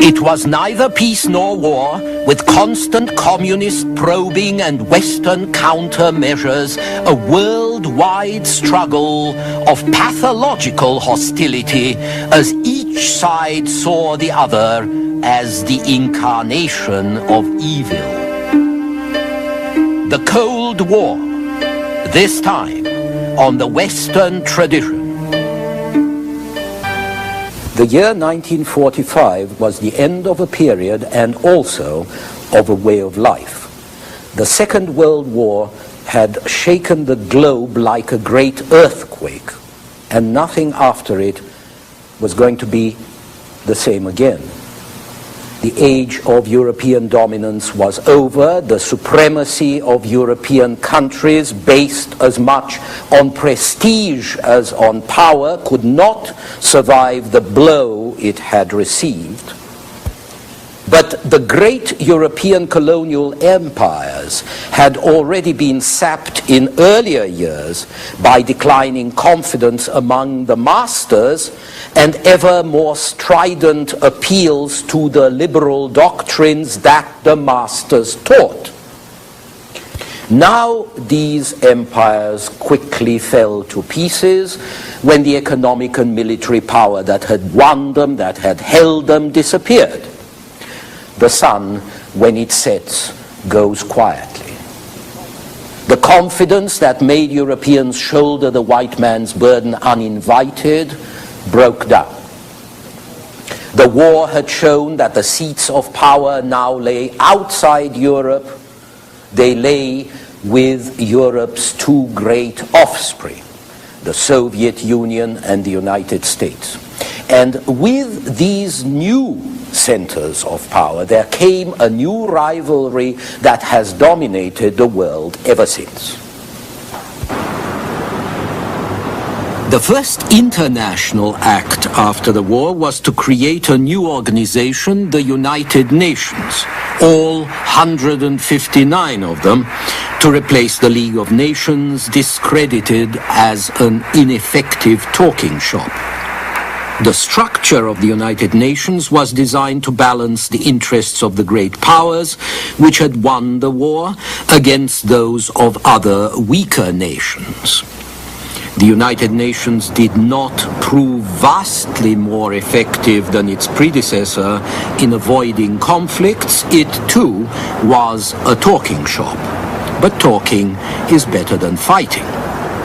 It was neither peace nor war, with constant communist probing and Western countermeasures, a worldwide struggle of pathological hostility as each side saw the other as the incarnation of evil. The Cold War, this time on the Western tradition. The year 1945 was the end of a period and also of a way of life. The Second World War had shaken the globe like a great earthquake, and nothing after it was going to be the same again. The age of European dominance was over. The supremacy of European countries, based as much on prestige as on power, could not survive the blow it had received. But the great European colonial empires had already been sapped in earlier years by declining confidence among the masters and ever more strident appeals to the liberal doctrines that the masters taught. Now these empires quickly fell to pieces when the economic and military power that had won them, that had held them, disappeared. The sun, when it sets, goes quietly. The confidence that made Europeans shoulder the white man's burden uninvited broke down. The war had shown that the seats of power now lay outside Europe. They lay with Europe's two great offspring, the Soviet Union and the United States. And with these new centers of power, there came a new rivalry that has dominated the world ever since. The first international act after the war was to create a new organization, the United Nations, all 159 of them, to replace the League of Nations, discredited as an ineffective talking shop. The structure of the United Nations was designed to balance the interests of the great powers, which had won the war, against those of other weaker nations. The United Nations did not prove vastly more effective than its predecessor in avoiding conflicts. It, too, was a talking shop. But talking is better than fighting.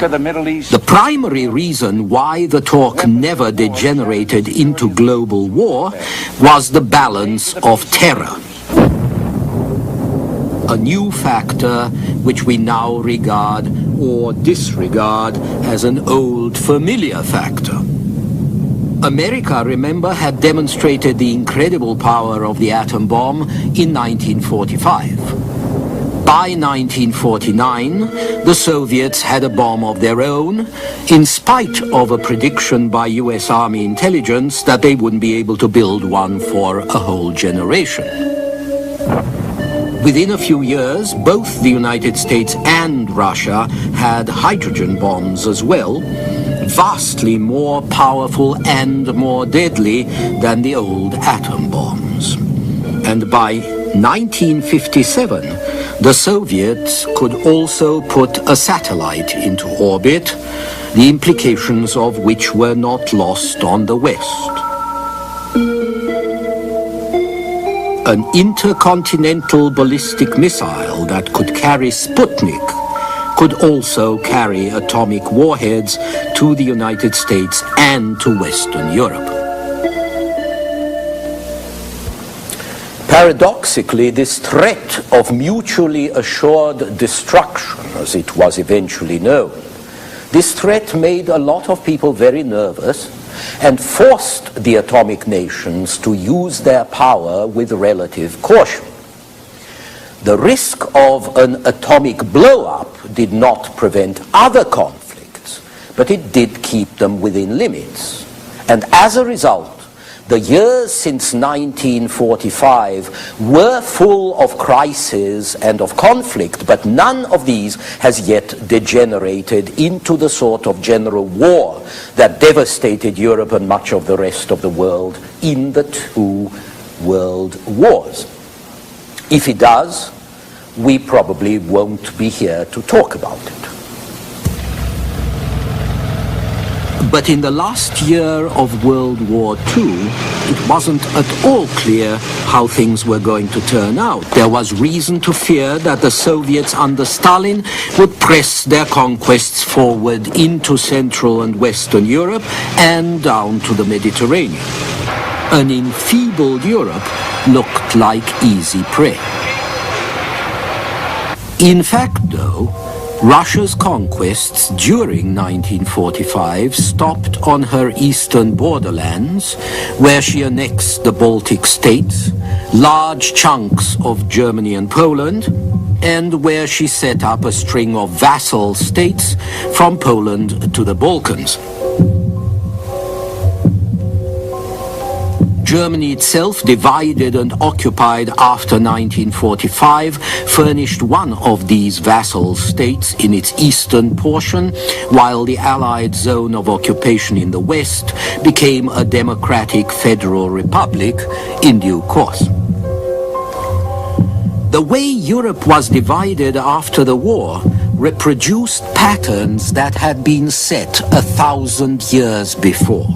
The primary reason why the talk never degenerated into global war was the balance of terror. A new factor which we now regard or disregard as an old familiar factor. America, remember, had demonstrated the incredible power of the atom bomb in 1945. By 1949, the Soviets had a bomb of their own, in spite of a prediction by US Army intelligence that they wouldn't be able to build one for a whole generation. Within a few years, both the United States and Russia had hydrogen bombs as well, vastly more powerful and more deadly than the old atom bombs. And by 1957, the Soviets could also put a satellite into orbit, the implications of which were not lost on the West. An intercontinental ballistic missile that could carry Sputnik could also carry atomic warheads to the United States and to Western Europe. Paradoxically, this threat of mutually assured destruction, as it was eventually known, this threat made a lot of people very nervous and forced the atomic nations to use their power with relative caution. The risk of an atomic blow-up did not prevent other conflicts, but it did keep them within limits. And as a result, the years since 1945 were full of crises and of conflict, but none of these has yet degenerated into the sort of general war that devastated Europe and much of the rest of the world in the two world wars. If it does, we probably won't be here to talk about it. But in the last year of World War II, it wasn't at all clear how things were going to turn out. There was reason to fear that the Soviets under Stalin would press their conquests forward into Central and Western Europe and down to the Mediterranean. An enfeebled Europe looked like easy prey. In fact, though, Russia's conquests during 1945 stopped on her eastern borderlands, where she annexed the Baltic states, large chunks of Germany and Poland, and where she set up a string of vassal states from Poland to the Balkans. Germany itself, divided and occupied after 1945, furnished one of these vassal states in its eastern portion, while the Allied zone of occupation in the west became a democratic federal republic in due course. The way Europe was divided after the war reproduced patterns that had been set 1,000 years before.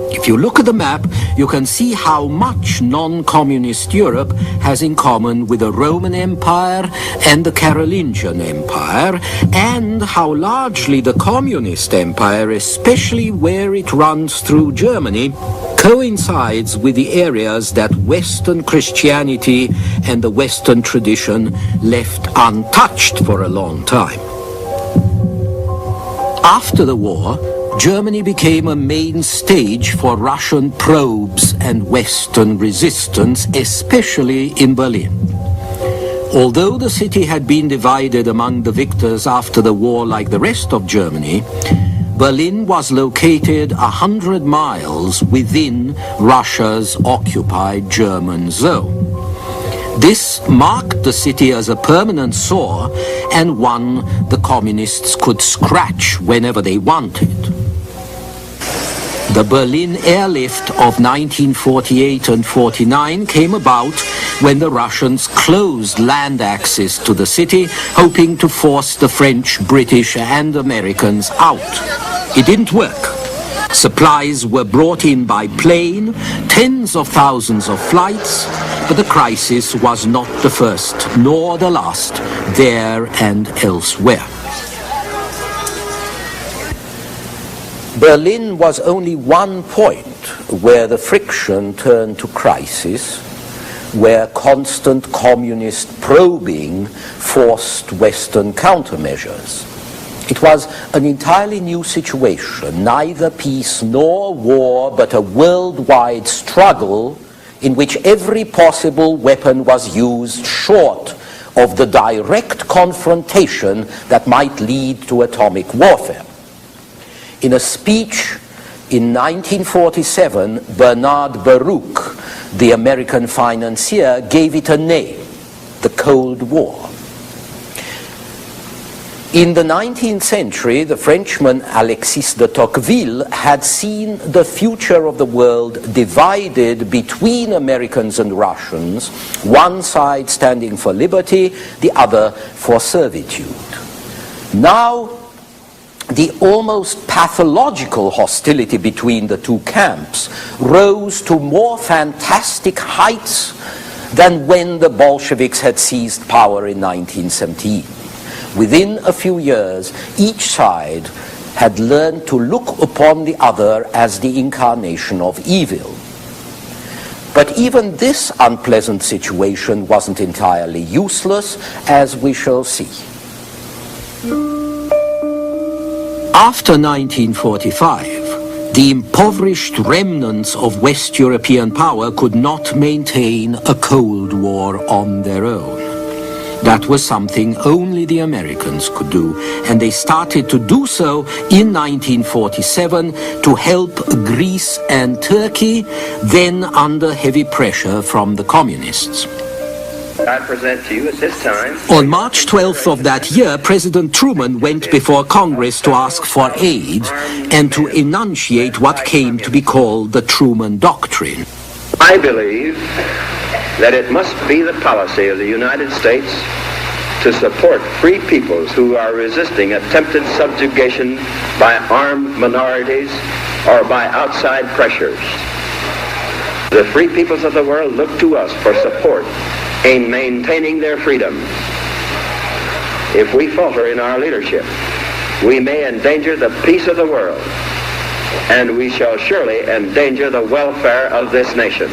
If you look at the map, you can see how much non-communist Europe has in common with the Roman Empire and the Carolingian Empire, and how largely the communist empire, especially where it runs through Germany, coincides with the areas that Western Christianity and the Western tradition left untouched for a long time. After the war, Germany became a main stage for Russian probes and Western resistance, especially in Berlin. Although the city had been divided among the victors after the war like the rest of Germany, Berlin was located 100 miles within Russia's occupied German zone. This marked the city as a permanent sore and one the communists could scratch whenever they wanted. The Berlin airlift of 1948 and 49 came about when the Russians closed land access to the city, hoping to force the French, British and Americans out. It didn't work. Supplies were brought in by plane, tens of thousands of flights, but the crisis was not the first nor the last there and elsewhere. Berlin was only one point where the friction turned to crisis, where constant communist probing forced Western countermeasures. It was an entirely new situation, neither peace nor war, but a worldwide struggle in which every possible weapon was used short of the direct confrontation that might lead to atomic warfare. In a speech in 1947, Bernard Baruch, the American financier, gave it a name, the Cold War. In the 19th century, the Frenchman Alexis de Tocqueville had seen the future of the world divided between Americans and Russians, one side standing for liberty, the other for servitude. Now, the almost pathological hostility between the two camps rose to more fantastic heights than when the Bolsheviks had seized power in 1917. Within a few years, each side had learned to look upon the other as the incarnation of evil. But even this unpleasant situation wasn't entirely useless, as we shall see. After 1945, the impoverished remnants of West European power could not maintain a Cold War on their own. That was something only the Americans could do, and they started to do so in 1947 to help Greece and Turkey, then under heavy pressure from the communists. I present to you at this time. On March 12th of that year, President Truman went before Congress to ask for aid and to enunciate what came to be called the Truman Doctrine. I believe that it must be the policy of the United States to support free peoples who are resisting attempted subjugation by armed minorities or by outside pressures. The free peoples of the world look to us for support in maintaining their freedom. If we falter in our leadership, we may endanger the peace of the world, and we shall surely endanger the welfare of this nation.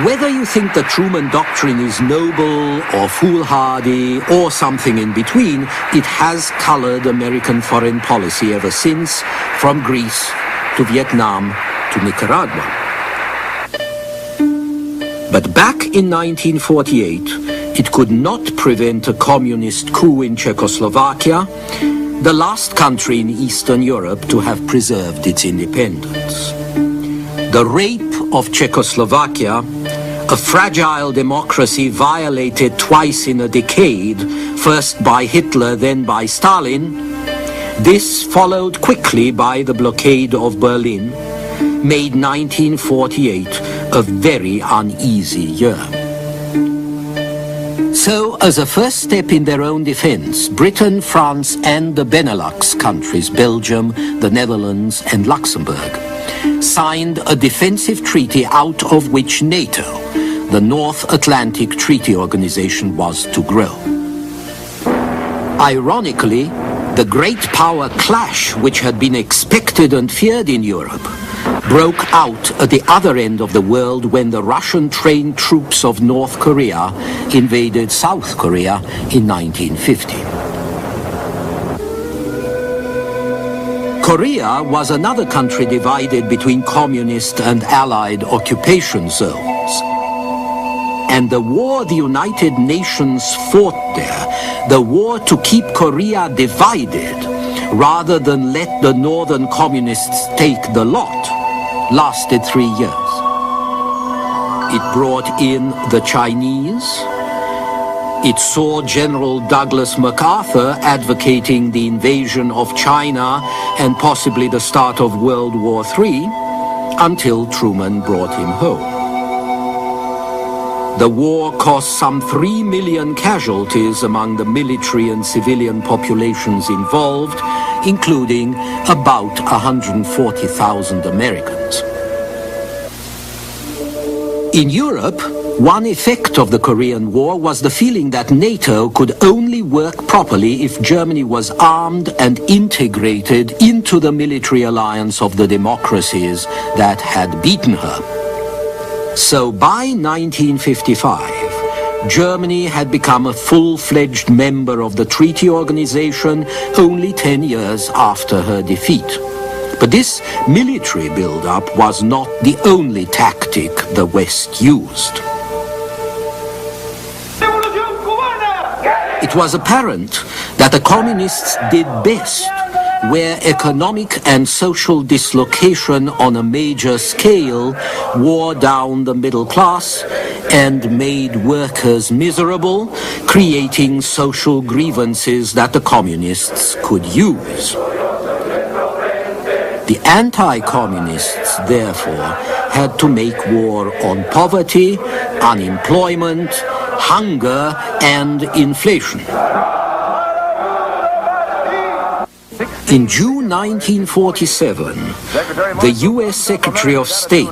Whether you think the Truman Doctrine is noble or foolhardy or something in between, it has colored American foreign policy ever since, from Greece to Vietnam to Nicaragua. But back in 1948, it could not prevent a communist coup in Czechoslovakia, the last country in Eastern Europe to have preserved its independence. The rape of Czechoslovakia, a fragile democracy violated twice in a decade, first by Hitler, then by Stalin, this followed quickly by the blockade of Berlin, made 1948 a very uneasy year. So, as a first step in their own defense, Britain, France, and the Benelux countries, Belgium, the Netherlands, and Luxembourg, signed a defensive treaty out of which NATO, the North Atlantic Treaty Organization, was to grow. Ironically, the great power clash which had been expected and feared in Europe broke out at the other end of the world when the Russian-trained troops of North Korea invaded South Korea in 1950. Korea was another country divided between communist and allied occupation zones. And the war the United Nations fought there, the war to keep Korea divided rather than let the northern communists take the lot, lasted 3 years. It brought in the Chinese. It saw General Douglas MacArthur advocating the invasion of China and possibly the start of World War III, until Truman brought him home. The war cost some 3 million casualties among the military and civilian populations involved, including about 140,000 Americans. In Europe, one effect of the Korean War was the feeling that NATO could only work properly if Germany was armed and integrated into the military alliance of the democracies that had beaten her. So by 1955, Germany had become a full-fledged member of the treaty organization only 10 years after her defeat. But this military build-up was not the only tactic the West used. It was apparent that the communists did best where economic and social dislocation on a major scale wore down the middle class and made workers miserable, creating social grievances that the communists could use. The anti-communists, therefore, had to make war on poverty, unemployment, hunger, and inflation. In June 1947, the U.S. Secretary of State,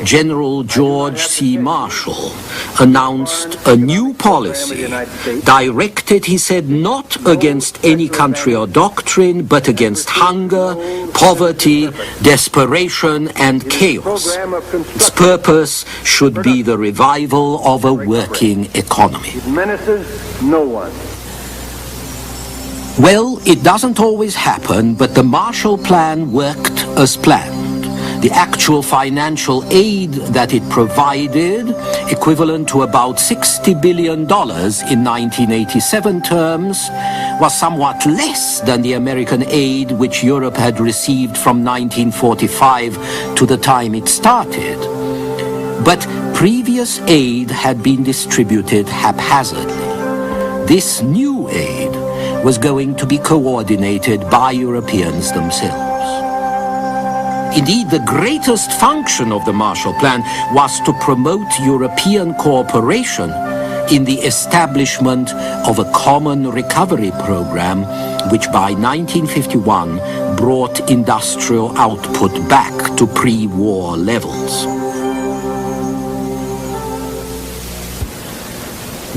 General George C. Marshall, announced a new policy directed, he said, not against any country or doctrine, but against hunger, poverty, desperation, and chaos. Its purpose should be the revival of a working economy. It menaces no one. Well, it doesn't always happen, but the Marshall Plan worked as planned. The actual financial aid that it provided, equivalent to about $60 billion in 1987 terms, was somewhat less than the American aid which Europe had received from 1945 to the time it started. But previous aid had been distributed haphazardly. This new aid was going to be coordinated by Europeans themselves. Indeed, the greatest function of the Marshall Plan was to promote European cooperation in the establishment of a common recovery program, which by 1951 brought industrial output back to pre-war levels.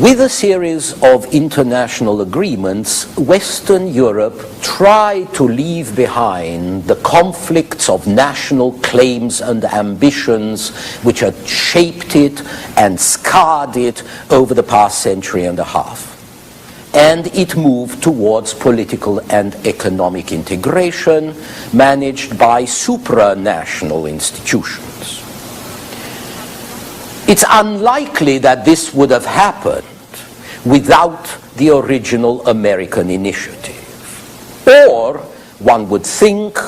With a series of international agreements, Western Europe tried to leave behind the conflicts of national claims and ambitions which had shaped it and scarred it over the past century and a half. And it moved towards political and economic integration managed by supranational institutions. It's unlikely that this would have happened without the original American initiative. Or, one would think,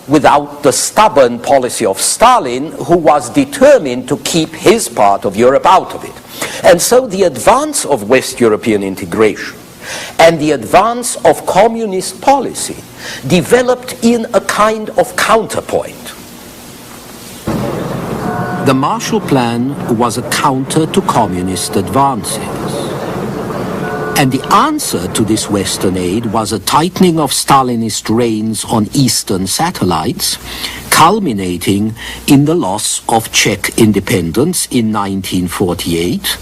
without the stubborn policy of Stalin, who was determined to keep his part of Europe out of it. And so the advance of West European integration and the advance of communist policy developed in a kind of counterpoint. The Marshall Plan was a counter to communist advances. And the answer to this Western aid was a tightening of Stalinist reins on Eastern satellites, culminating in the loss of Czech independence in 1948.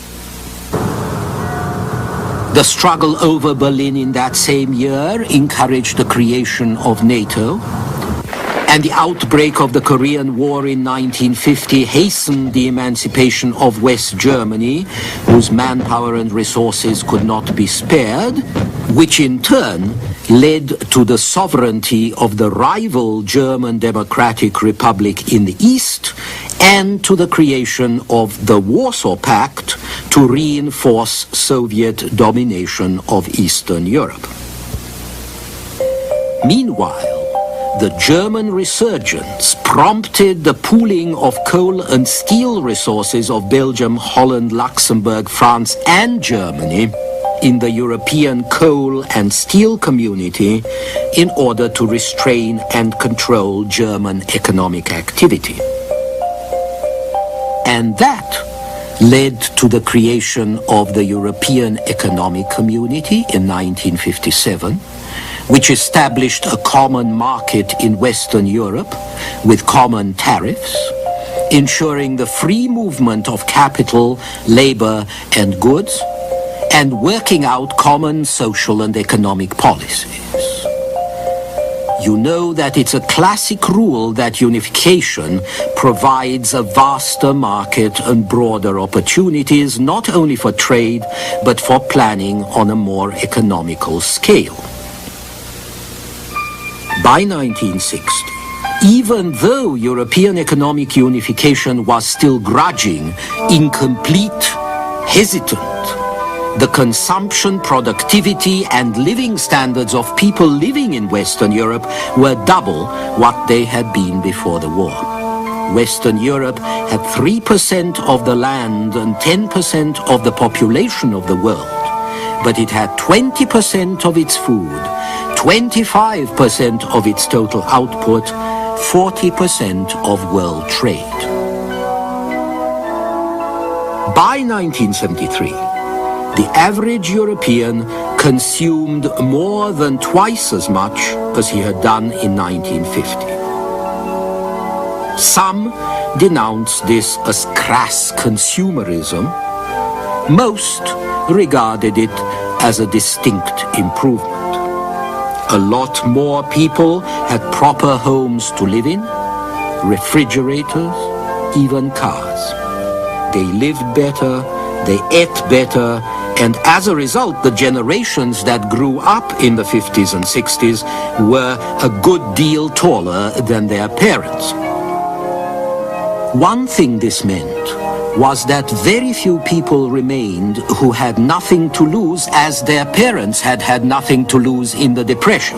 The struggle over Berlin in that same year encouraged the creation of NATO. And the outbreak of the Korean War in 1950 hastened the emancipation of West Germany, whose manpower and resources could not be spared, which in turn led to the sovereignty of the rival German Democratic Republic in the East and to the creation of the Warsaw Pact to reinforce Soviet domination of Eastern Europe. Meanwhile, the German resurgence prompted the pooling of coal and steel resources of Belgium, Holland, Luxembourg, France, and Germany in the European coal and steel community in order to restrain and control German economic activity. And that led to the creation of the European Economic Community in 1957, which established a common market in Western Europe with common tariffs, ensuring the free movement of capital, labor, and goods, and working out common social and economic policies. You know that it's a classic rule that unification provides a vaster market and broader opportunities, not only for trade, but for planning on a more economical scale. By 1960, even though European economic unification was still grudging, incomplete, hesitant, the consumption, productivity, and living standards of people living in Western Europe were double what they had been before the war. Western Europe had 3% of the land and 10% of the population of the world, but it had 20% of its food, 25% of its total output, 40% of world trade. By 1973, the average European consumed more than twice as much as he had done in 1950. Some denounced this as crass consumerism. Most regarded it as a distinct improvement. A lot more people had proper homes to live in, refrigerators, even cars. They lived better, they ate better, and as a result, the generations that grew up in the 50s and 60s were a good deal taller than their parents. One thing this meant was that very few people remained who had nothing to lose, as their parents had had nothing to lose in the Depression.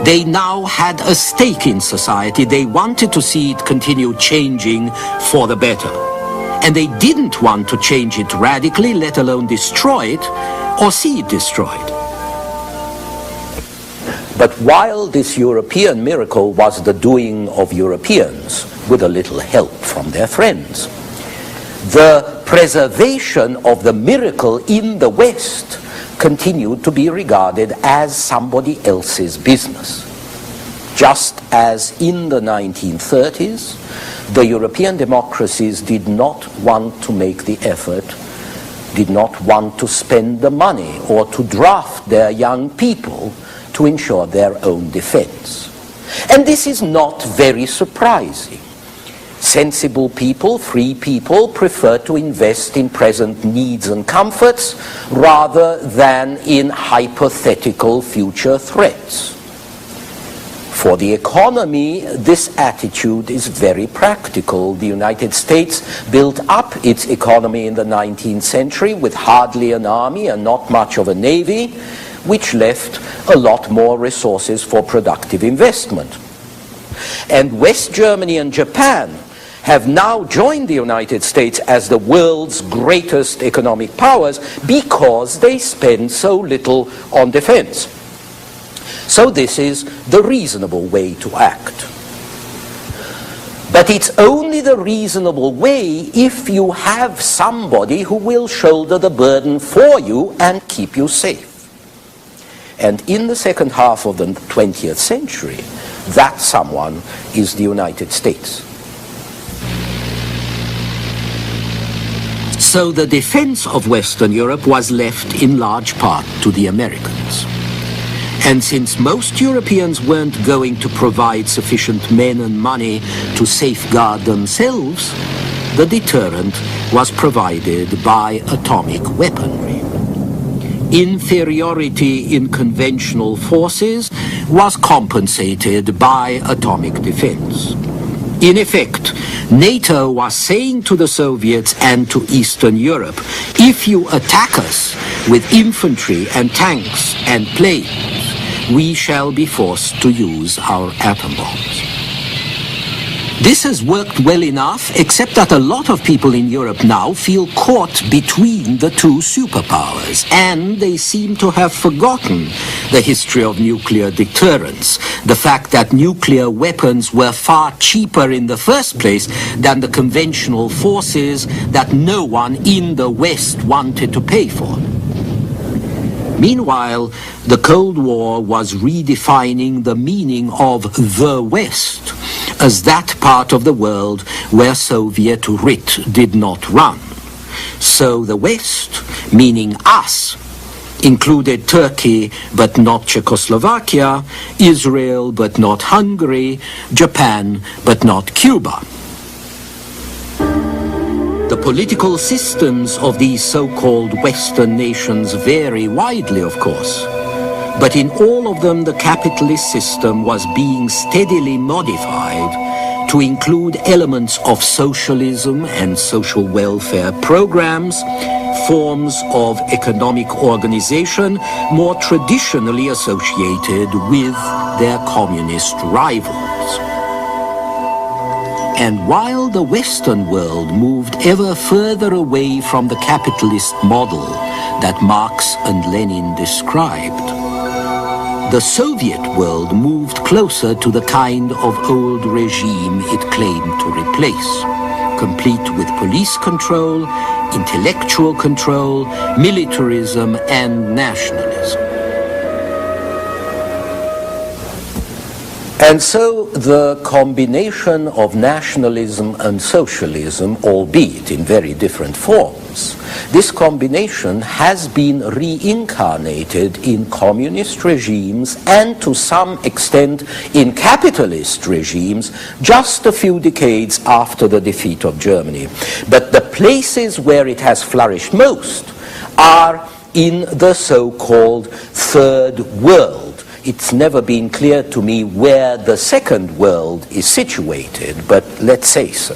They now had a stake in society. They wanted to see it continue changing for the better. And they didn't want to change it radically, let alone destroy it, or see it destroyed. But while this European miracle was the doing of Europeans, with a little help from their friends, the preservation of the miracle in the West continued to be regarded as somebody else's business. Just as in the 1930s, the European democracies did not want to make the effort, did not want to spend the money or to draft their young people to ensure their own defense. And this is not very surprising. Sensible people, free people, prefer to invest in present needs and comforts rather than in hypothetical future threats. For the economy, this attitude is very practical. The United States built up its economy in the 19th century with hardly an army and not much of a navy, which left a lot more resources for productive investment. And West Germany and Japan have now joined the United States as the world's greatest economic powers because they spend so little on defense. So this is the reasonable way to act. But it's only the reasonable way if you have somebody who will shoulder the burden for you and keep you safe. And in the second half of the 20th century, that someone is the United States. So the defense of Western Europe was left in large part to the Americans. And since most Europeans weren't going to provide sufficient men and money to safeguard themselves, the deterrent was provided by atomic weaponry. Inferiority in conventional forces was compensated by atomic defense. In effect, NATO was saying to the Soviets and to Eastern Europe, if you attack us with infantry and tanks and planes, we shall be forced to use our atom bombs. This has worked well enough, except that a lot of people in Europe now feel caught between the two superpowers, and they seem to have forgotten the history of nuclear deterrence, the fact that nuclear weapons were far cheaper in the first place than the conventional forces that no one in the West wanted to pay for. Meanwhile, the Cold War was redefining the meaning of the West as that part of the world where Soviet writ did not run. So the West, meaning us, included Turkey but not Czechoslovakia, Israel but not Hungary, Japan but not Cuba. The political systems of these so-called Western nations vary widely, of course, but in all of them the capitalist system was being steadily modified to include elements of socialism and social welfare programs, forms of economic organization more traditionally associated with their communist rivals. And while the Western world moved ever further away from the capitalist model that Marx and Lenin described, the Soviet world moved closer to the kind of old regime it claimed to replace, complete with police control, intellectual control, militarism, and nationalism. And so the combination of nationalism and socialism, albeit in very different forms, this combination has been reincarnated in communist regimes and to some extent in capitalist regimes just a few decades after the defeat of Germany. But the places where it has flourished most are in the so-called Third World. It's never been clear to me where the Second World is situated, but let's say so.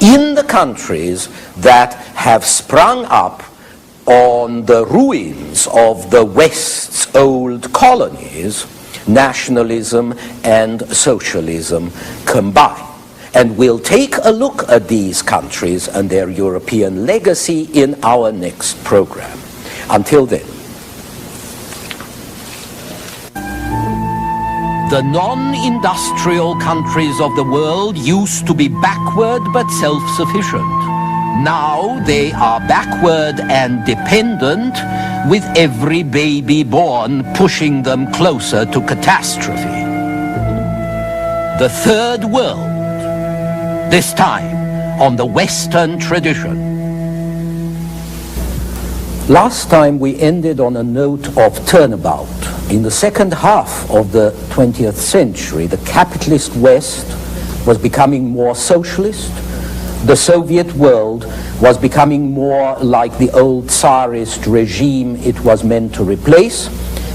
In the countries that have sprung up on the ruins of the West's old colonies, nationalism and socialism combine. And we'll take a look at these countries and their European legacy in our next program. Until then. The non-industrial countries of the world used to be backward but self-sufficient. Now they are backward and dependent, with every baby born pushing them closer to catastrophe. The third world, this time on the Western tradition. Last time we ended on a note of turnabout. In the second half of the 20th century, the capitalist West was becoming more socialist. The Soviet world was becoming more like the old Tsarist regime it was meant to replace,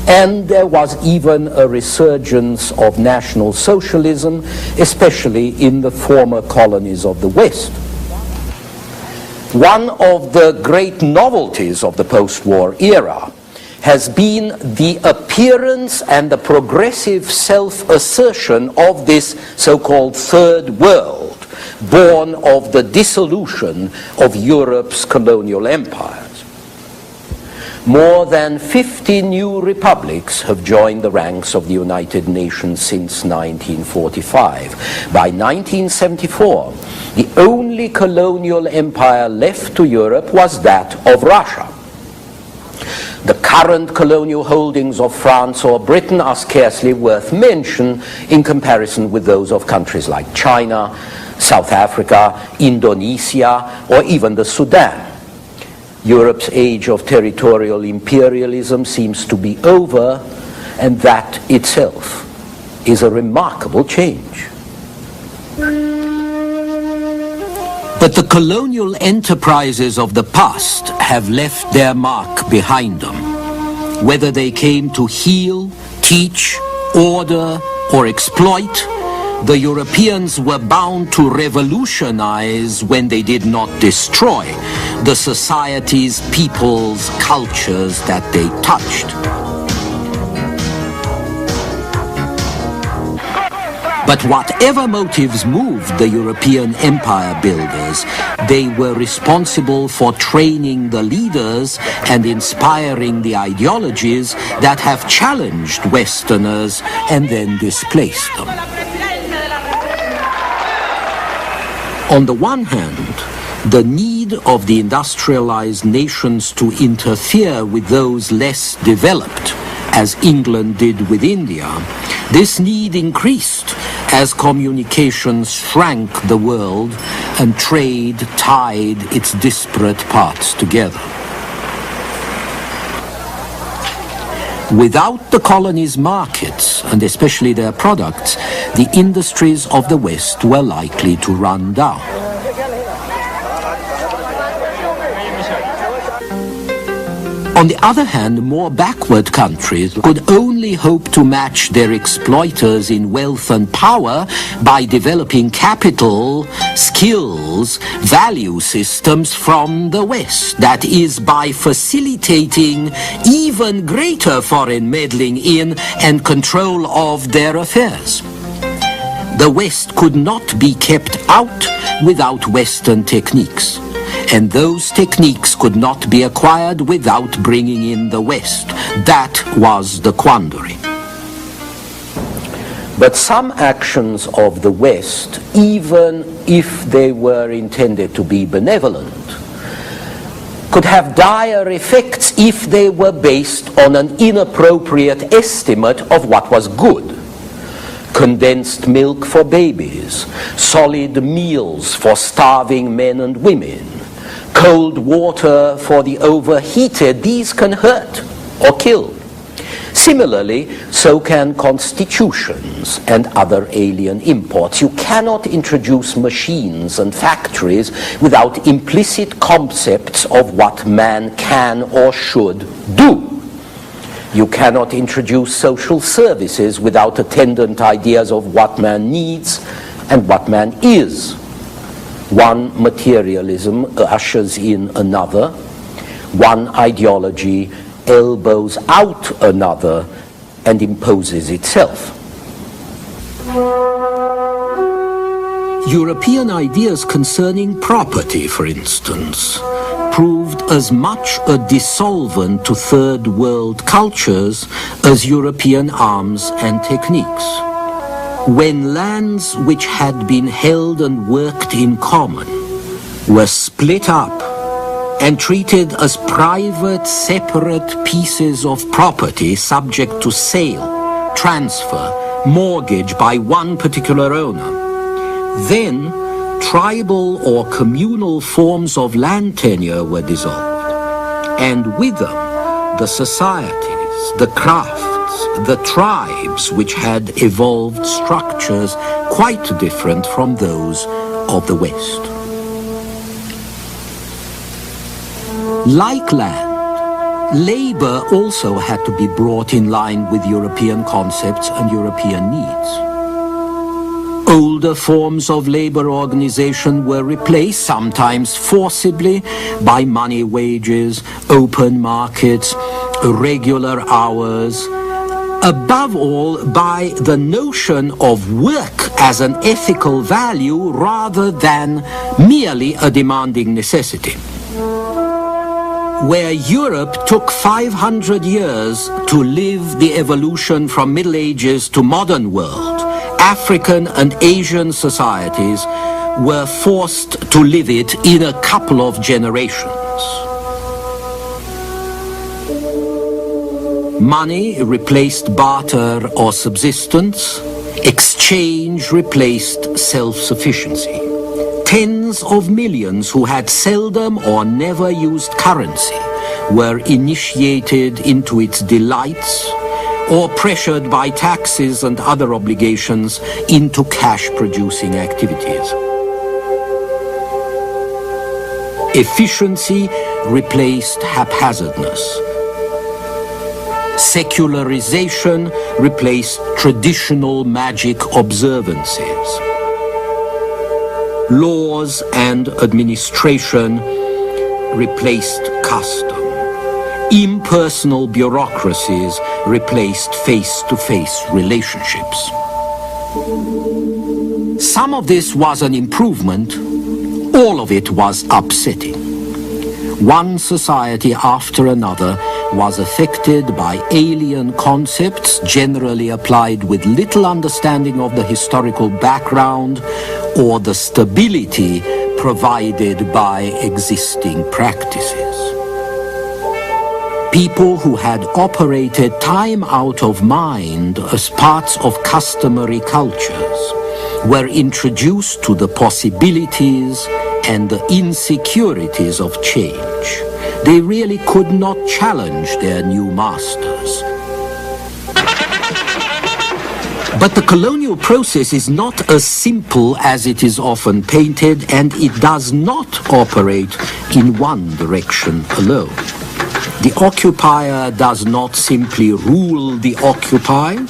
and there was even a resurgence of National Socialism, especially in the former colonies of the West. One of the great novelties of the post-war era has been the appearance and the progressive self-assertion of this so-called third world, born of the dissolution of Europe's colonial empires. More than 50 new republics have joined the ranks of the United Nations since 1945. By 1974, the only colonial empire left to Europe was that of Russia. The current colonial holdings of France or Britain are scarcely worth mention in comparison with those of countries like China, South Africa, Indonesia, or even the Sudan. Europe's age of territorial imperialism seems to be over, and that itself is a remarkable change. But the colonial enterprises of the past have left their mark behind them. Whether they came to heal, teach, order, or exploit, the Europeans were bound to revolutionize when they did not destroy the societies, peoples, cultures that they touched. But whatever motives moved the European empire builders, they were responsible for training the leaders and inspiring the ideologies that have challenged Westerners and then displaced them. On the one hand, the need of the industrialized nations to interfere with those less developed, as England did with India, this need increased as communications shrank the world and trade tied its disparate parts together. Without the colonies' markets, and especially their products, the industries of the West were likely to run down. On the other hand, more backward countries could only hope to match their exploiters in wealth and power by developing capital, skills, value systems from the West. That is, by facilitating even greater foreign meddling in and control of their affairs. The West could not be kept out without Western techniques. And those techniques could not be acquired without bringing in the West. That was the quandary. But some actions of the West, even if they were intended to be benevolent, could have dire effects if they were based on an inappropriate estimate of what was good. Condensed milk for babies, solid meals for starving men and women, cold water for the overheated, these can hurt or kill. Similarly, so can constitutions and other alien imports. You cannot introduce machines and factories without implicit concepts of what man can or should do. You cannot introduce social services without attendant ideas of what man needs and what man is. One materialism ushers in another. One ideology elbows out another and imposes itself. European ideas concerning property, for instance, proved as much a dissolvent to third world cultures as European arms and techniques. When lands which had been held and worked in common were split up and treated as private, separate pieces of property subject to sale, transfer, mortgage by one particular owner, then tribal or communal forms of land tenure were dissolved, and with them the societies, the crafts, the tribes which had evolved structures quite different from those of the West. Like land, labor also had to be brought in line with European concepts and European needs. Older forms of labor organization were replaced, sometimes forcibly, by money wages, open markets, regular hours, above all by the notion of work as an ethical value rather than merely a demanding necessity. Where Europe took 500 years to live the evolution from Middle Ages to modern world, African and Asian societies were forced to live it in a couple of generations. Money replaced barter or subsistence. Exchange replaced self-sufficiency. Tens of millions who had seldom or never used currency were initiated into its delights or pressured by taxes and other obligations into cash-producing activities. Efficiency replaced haphazardness. Secularization replaced traditional magic observances. Laws and administration replaced custom. Impersonal bureaucracies replaced face-to-face relationships. Some of this was an improvement, all of it was upsetting. One society after another was affected by alien concepts generally applied with little understanding of the historical background or the stability provided by existing practices. People who had operated time out of mind as parts of customary cultures were introduced to the possibilities and the insecurities of change. They really could not challenge their new masters. But the colonial process is not as simple as it is often painted, and it does not operate in one direction alone. The occupier does not simply rule the occupied,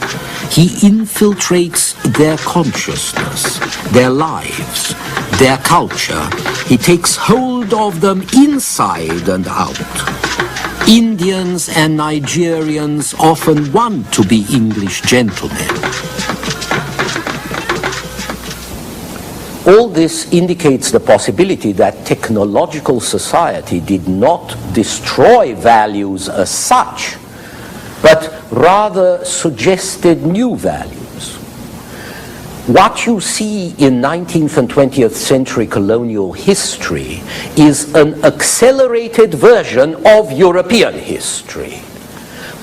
he infiltrates their consciousness, their lives, their culture. He takes hold of them inside and out. Indians and Nigerians often want to be English gentlemen. All this indicates the possibility that technological society did not destroy values as such, but rather suggested new values. What you see in 19th and 20th century colonial history is an accelerated version of European history.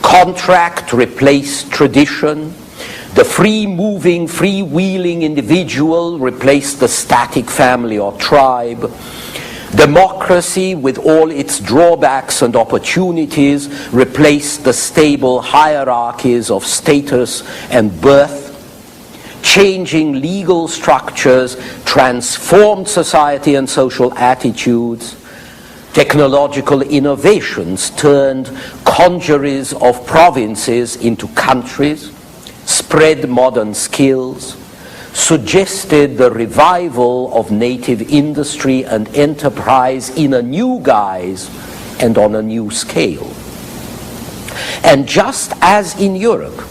Contract replaced tradition. The free-moving, free-wheeling individual replaced the static family or tribe. Democracy, with all its drawbacks and opportunities, replaced the stable hierarchies of status and birth. Changing legal structures transformed society and social attitudes. Technological innovations turned congeries of provinces into countries, spread modern skills, suggested the revival of native industry and enterprise in a new guise and on a new scale. And just as in Europe,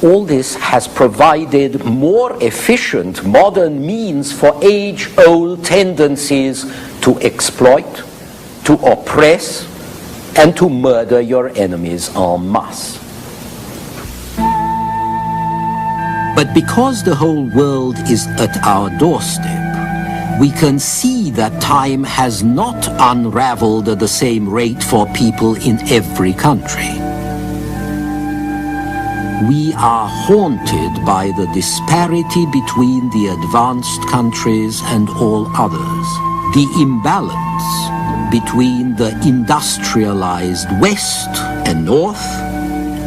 all this has provided more efficient modern means for age-old tendencies to exploit, to to oppress and to murder your enemies en masse. But because the whole world is at our doorstep, we can see that time has not unraveled at the same rate for people in every country. We are haunted by the disparity between the advanced countries and all others, the imbalance between the industrialized West and North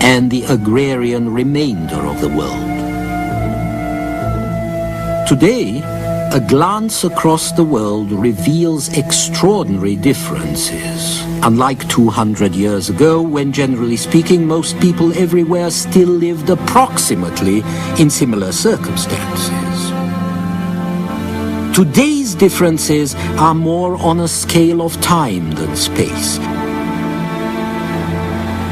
and the agrarian remainder of the world. Today, a glance across the world reveals extraordinary differences. Unlike 200 years ago, when generally speaking, most people everywhere still lived approximately in similar circumstances. Today's differences are more on a scale of time than space.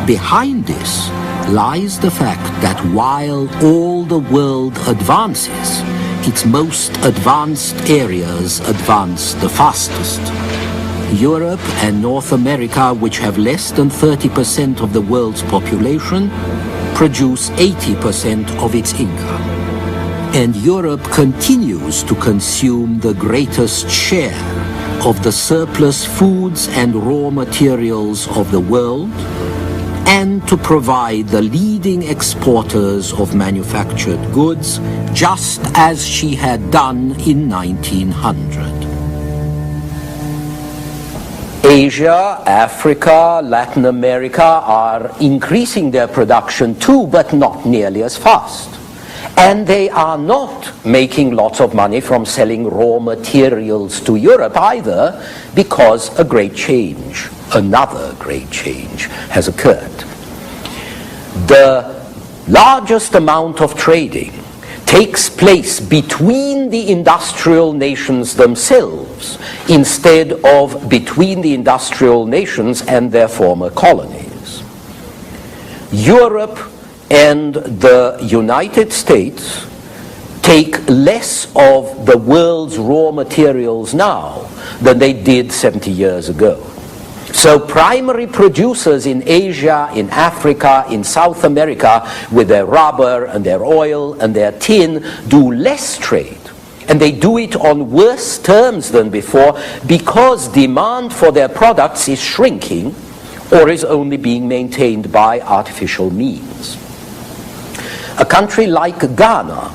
Behind this lies the fact that while all the world advances, its most advanced areas advance the fastest. Europe and North America, which have less than 30% of the world's population, produce 80% of its income. And Europe continues to consume the greatest share of the surplus foods and raw materials of the world, and to provide the leading exporters of manufactured goods, just as she had done in 1900. Asia, Africa, Latin America are increasing their production too, but not nearly as fast. And they are not making lots of money from selling raw materials to Europe either, because a great change, another great change, has occurred. The largest amount of trading takes place between the industrial nations themselves instead of between the industrial nations and their former colonies. Europe and the United States take less of the world's raw materials now than they did 70 years ago. So primary producers in Asia, in Africa, in South America, with their rubber and their oil and their tin, do less trade. And they do it on worse terms than before because demand for their products is shrinking or is only being maintained by artificial means. A country like Ghana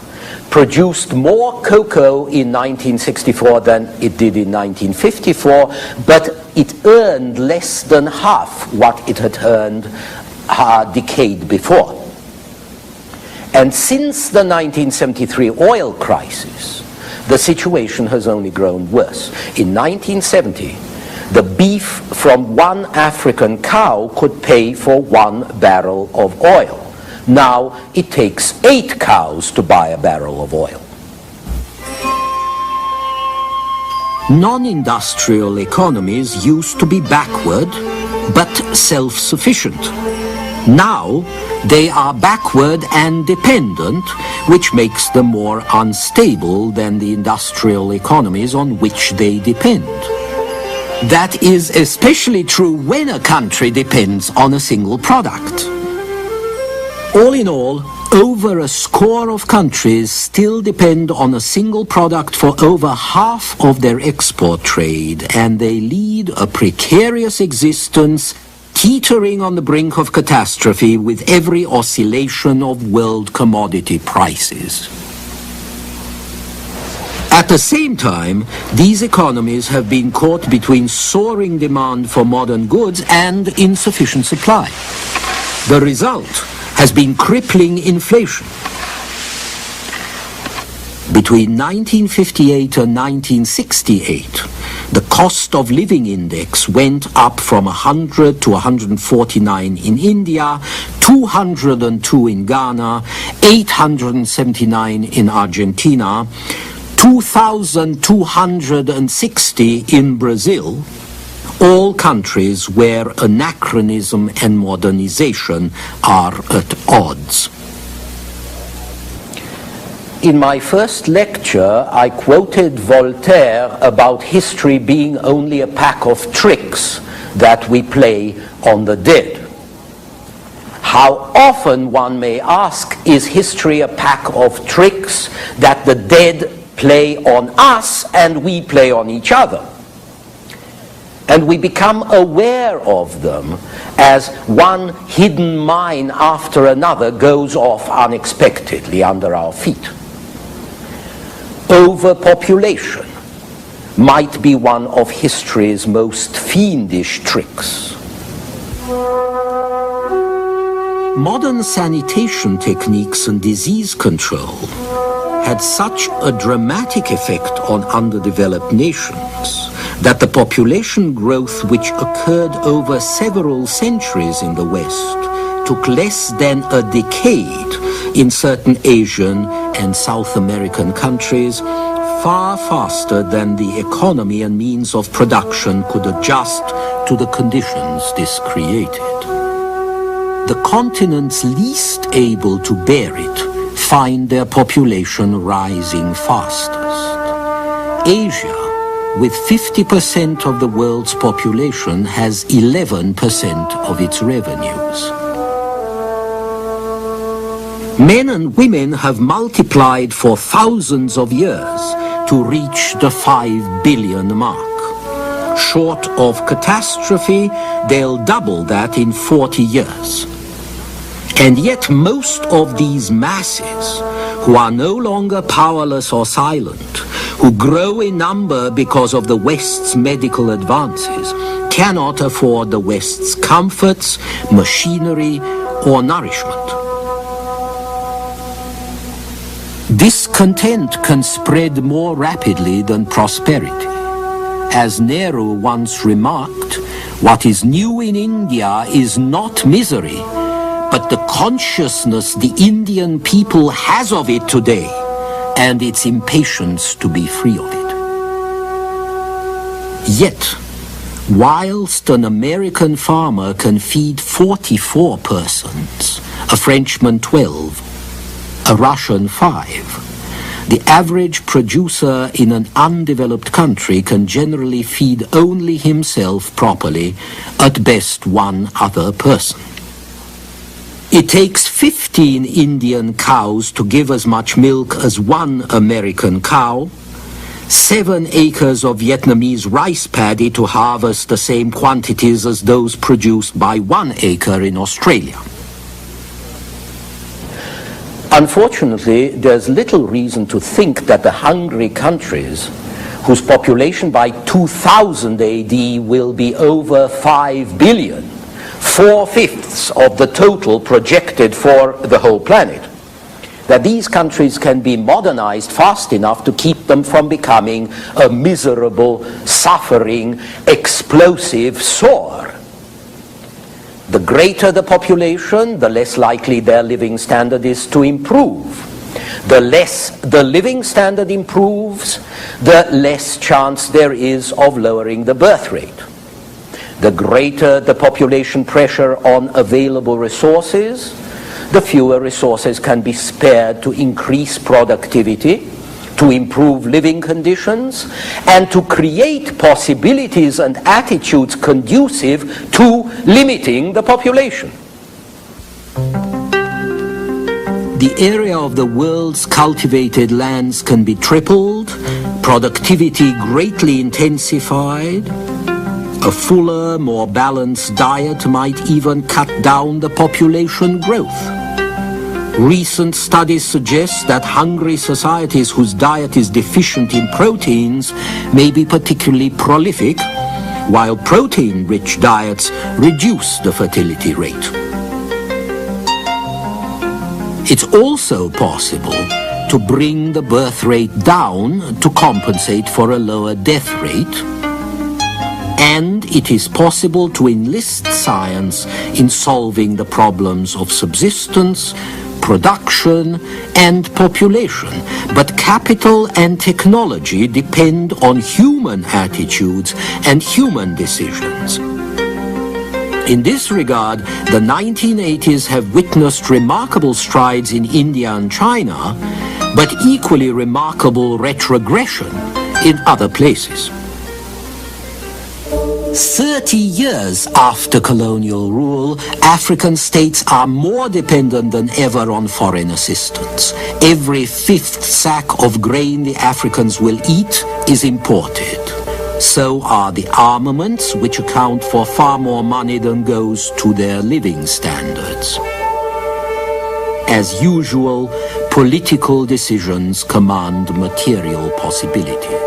produced more cocoa in 1964 than it did in 1954, but it earned less than half what it had earned a decade before. And since the 1973 oil crisis, the situation has only grown worse. In 1970, the beef from one African cow could pay for 1 barrel of oil. Now it takes 8 cows to buy a barrel of oil. Non-industrial economies used to be backward, but self-sufficient. Now they are backward and dependent, which makes them more unstable than the industrial economies on which they depend. That is especially true when a country depends on a single product. All in all, over a score of countries still depend on a single product for over half of their export trade, and they lead a precarious existence, teetering on the brink of catastrophe with every oscillation of world commodity prices. At the same time, these economies have been caught between soaring demand for modern goods and insufficient supply. The result has been crippling inflation. Between 1958 and 1968, the cost of living index went up from 100 to 149 in India, 202 in Ghana, 879 in Argentina, 2,260 in Brazil, all countries where anachronism and modernization are at odds. In my first lecture, I quoted Voltaire about history being only a pack of tricks that we play on the dead. How often, one may ask, is history a pack of tricks that the dead play on us and we play on each other? And we become aware of them as one hidden mine after another goes off unexpectedly under our feet. Overpopulation might be one of history's most fiendish tricks. Modern sanitation techniques and disease control had such a dramatic effect on underdeveloped nations that the population growth which occurred over several centuries in the West took less than a decade in certain Asian and South American countries, far faster than the economy and means of production could adjust to the conditions this created. The continents least able to bear it find their population rising fastest. Asia, with 50% of the world's population, has 11% of its revenues. Men and women have multiplied for thousands of years to reach the 5 billion mark. Short of catastrophe, they'll double that in 40 years. And yet most of these masses, who are no longer powerless or silent, who grow in number because of the West's medical advances, cannot afford the West's comforts, machinery, or nourishment. Discontent can spread more rapidly than prosperity. As Nehru once remarked, what is new in India is not misery, but the consciousness the Indian people has of it today and its impatience to be free of it. Yet, whilst an American farmer can feed 44 persons, a Frenchman 12, a Russian 5, the average producer in an undeveloped country can generally feed only himself properly, at best one other person. It takes 15 Indian cows to give as much milk as one American cow, 7 acres of Vietnamese rice paddy to harvest the same quantities as those produced by 1 acre in Australia. Unfortunately, there's little reason to think that the hungry countries, whose population by 2000 AD will be over 5 billion, 4/5 of the total projected for the whole planet, that these countries can be modernized fast enough to keep them from becoming a miserable, suffering, explosive sore. The greater the population, the less likely their living standard is to improve. The less the living standard improves, the less chance there is of lowering the birth rate. The greater the population pressure on available resources, the fewer resources can be spared to increase productivity, to improve living conditions, and to create possibilities and attitudes conducive to limiting the population. The area of the world's cultivated lands can be tripled, productivity greatly intensified. A fuller, more balanced diet might even cut down the population growth. Recent studies suggest that hungry societies whose diet is deficient in proteins may be particularly prolific, while protein-rich diets reduce the fertility rate. It's also possible to bring the birth rate down to compensate for a lower death rate, and it is possible to enlist science in solving the problems of subsistence, production, and population. But capital and technology depend on human attitudes and human decisions. In this regard, the 1980s have witnessed remarkable strides in India and China, but equally remarkable retrogression in other places. 30 years after colonial rule, African states are more dependent than ever on foreign assistance. Every 5th sack of grain the Africans will eat is imported. So are the armaments, which account for far more money than goes to their living standards. As usual, political decisions command material possibilities.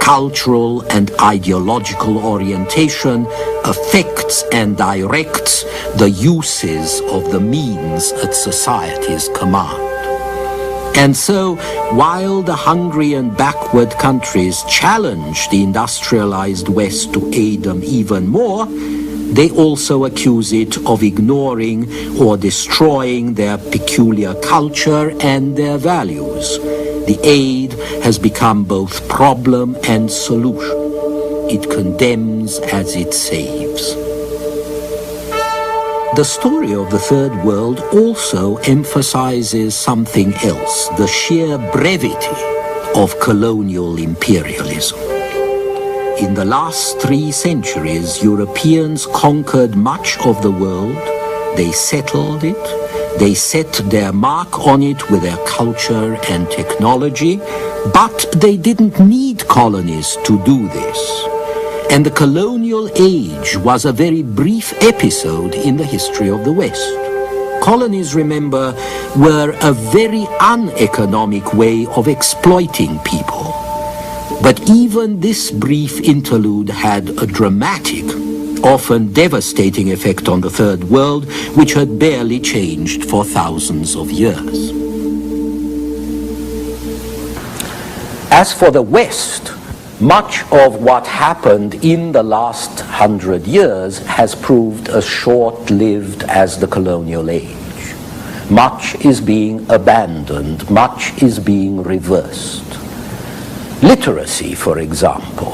Cultural and ideological orientation affects and directs the uses of the means at society's command. And so, while the hungry and backward countries challenge the industrialized West to aid them even more, they also accuse it of ignoring or destroying their peculiar culture and their values. The aid has become both problem and solution. It condemns as it saves. The story of the Third World also emphasizes something else, the sheer brevity of colonial imperialism. In the last 3 centuries, Europeans conquered much of the world, they settled it, they set their mark on it with their culture and technology, but they didn't need colonies to do this. And the colonial age was a very brief episode in the history of the West. Colonies, remember, were a very uneconomic way of exploiting people. But even this brief interlude had a dramatic, often devastating effect on the Third World, which had barely changed for thousands of years. As for the West, much of what happened in the last 100 years has proved as short-lived as the colonial age. Much is being abandoned, much is being reversed. Literacy, for example,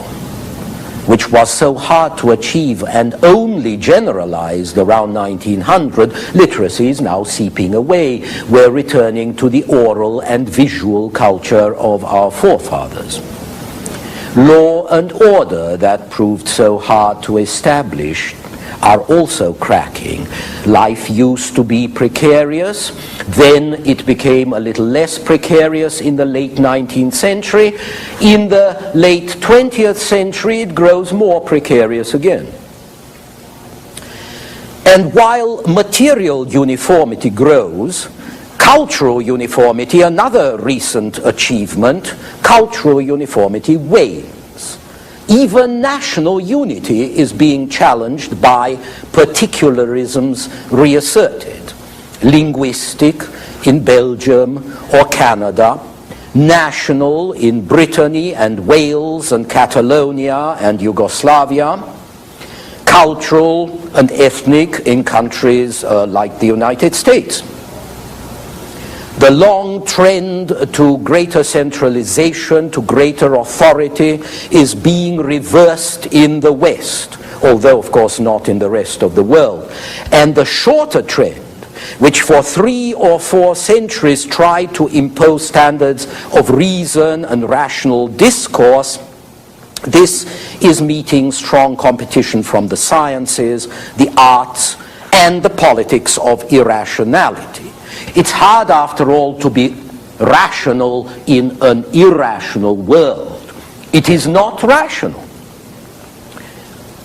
which was so hard to achieve and only generalized around 1900, literacy is now seeping away. We're returning to the oral and visual culture of our forefathers. Law and order that proved so hard to establish are also cracking. Life used to be precarious, then it became a little less precarious in the late 19th century. In the late 20th century, it grows more precarious again. And while material uniformity grows, cultural uniformity, another recent achievement, cultural uniformity wanes. Even national unity is being challenged by particularisms reasserted. Linguistic in Belgium or Canada, national in Brittany and Wales and Catalonia and Yugoslavia, cultural and ethnic in countries like the United States. The long trend to greater centralization, to greater authority, is being reversed in the West, although of course not in the rest of the world. And the shorter trend, which for 3 or 4 centuries tried to impose standards of reason and rational discourse, this is meeting strong competition from the sciences, the arts, and the politics of irrationality. It's hard, after all, to be rational in an irrational world. It is not rational.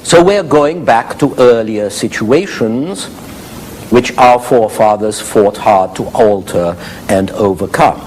So we're going back to earlier situations which our forefathers fought hard to alter and overcome.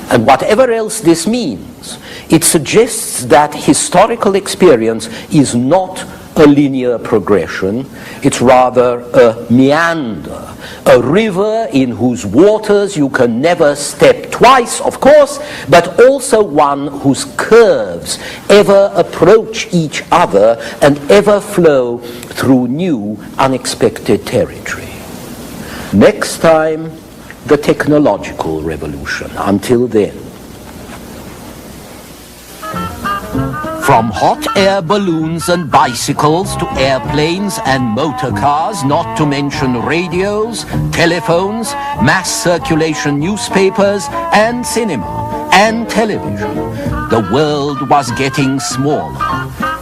And whatever else this means, it suggests that historical experience is not a linear progression, it's rather a meander, a river in whose waters you can never step twice, of course, but also one whose curves ever approach each other and ever flow through new, unexpected territory. Next time, the technological revolution. Until then. From hot air balloons and bicycles to airplanes and motor cars, not to mention radios, telephones, mass circulation newspapers, and cinema, and television, the world was getting smaller.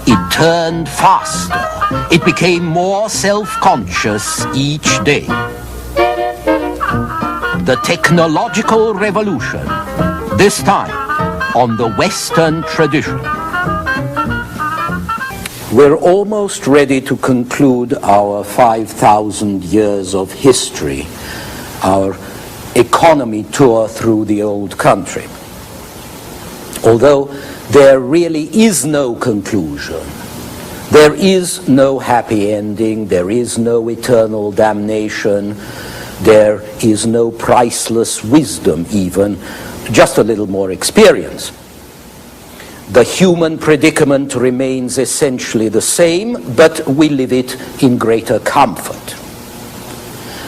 It turned faster. It became more self-conscious each day. The technological revolution, this time on the Western tradition. We're almost ready to conclude our 5,000 years of history, our economy tour through the old country. Although there really is no conclusion, there is no happy ending, there is no eternal damnation, there is no priceless wisdom even, just a little more experience. The human predicament remains essentially the same, but we live it in greater comfort.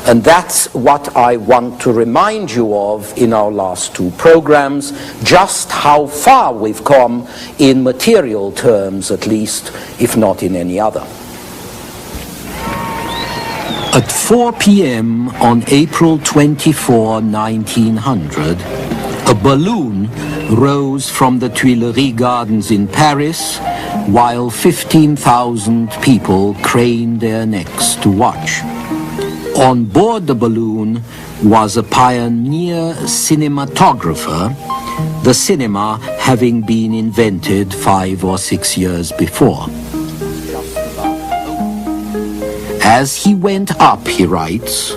And that's what I want to remind you of in our last two programs, just how far we've come in material terms at least, if not in any other. At 4 p.m. on April 24, 1900, a balloon rose from the Tuileries Gardens in Paris, while 15,000 people craned their necks to watch. On board the balloon was a pioneer cinematographer, the cinema having been invented 5 or 6 years before. As he went up, he writes,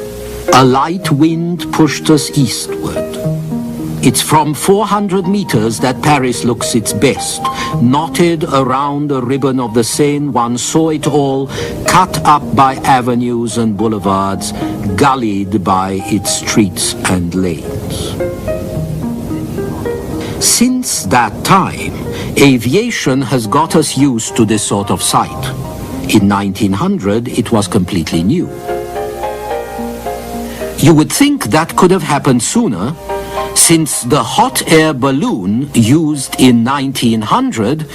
a light wind pushed us eastward. It's from 400 meters that Paris looks its best. Knotted around the ribbon of the Seine, one saw it all, cut up by avenues and boulevards, gullied by its streets and lanes. Since that time, aviation has got us used to this sort of sight. In 1900, it was completely new. You would think that could have happened sooner, since the hot air balloon used in 1900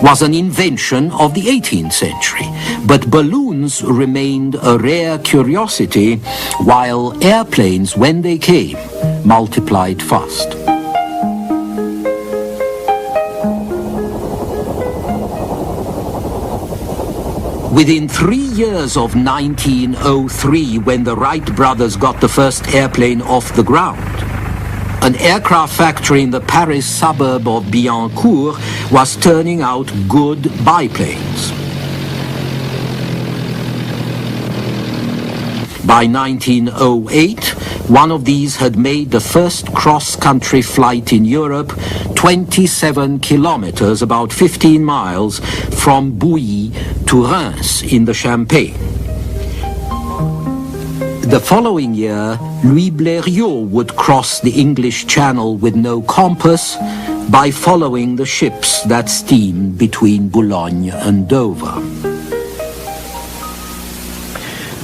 was an invention of the 18th century. But balloons remained a rare curiosity, while airplanes, when they came, multiplied fast. Within 3 years of 1903, when the Wright brothers got the first airplane off the ground, an aircraft factory in the Paris suburb of Billancourt was turning out good biplanes. By 1908, one of these had made the first cross-country flight in Europe, 27 kilometers, about 15 miles, from Bouilly to Reims in the Champagne. The following year, Louis Blériot would cross the English Channel with no compass by following the ships that steamed between Boulogne and Dover.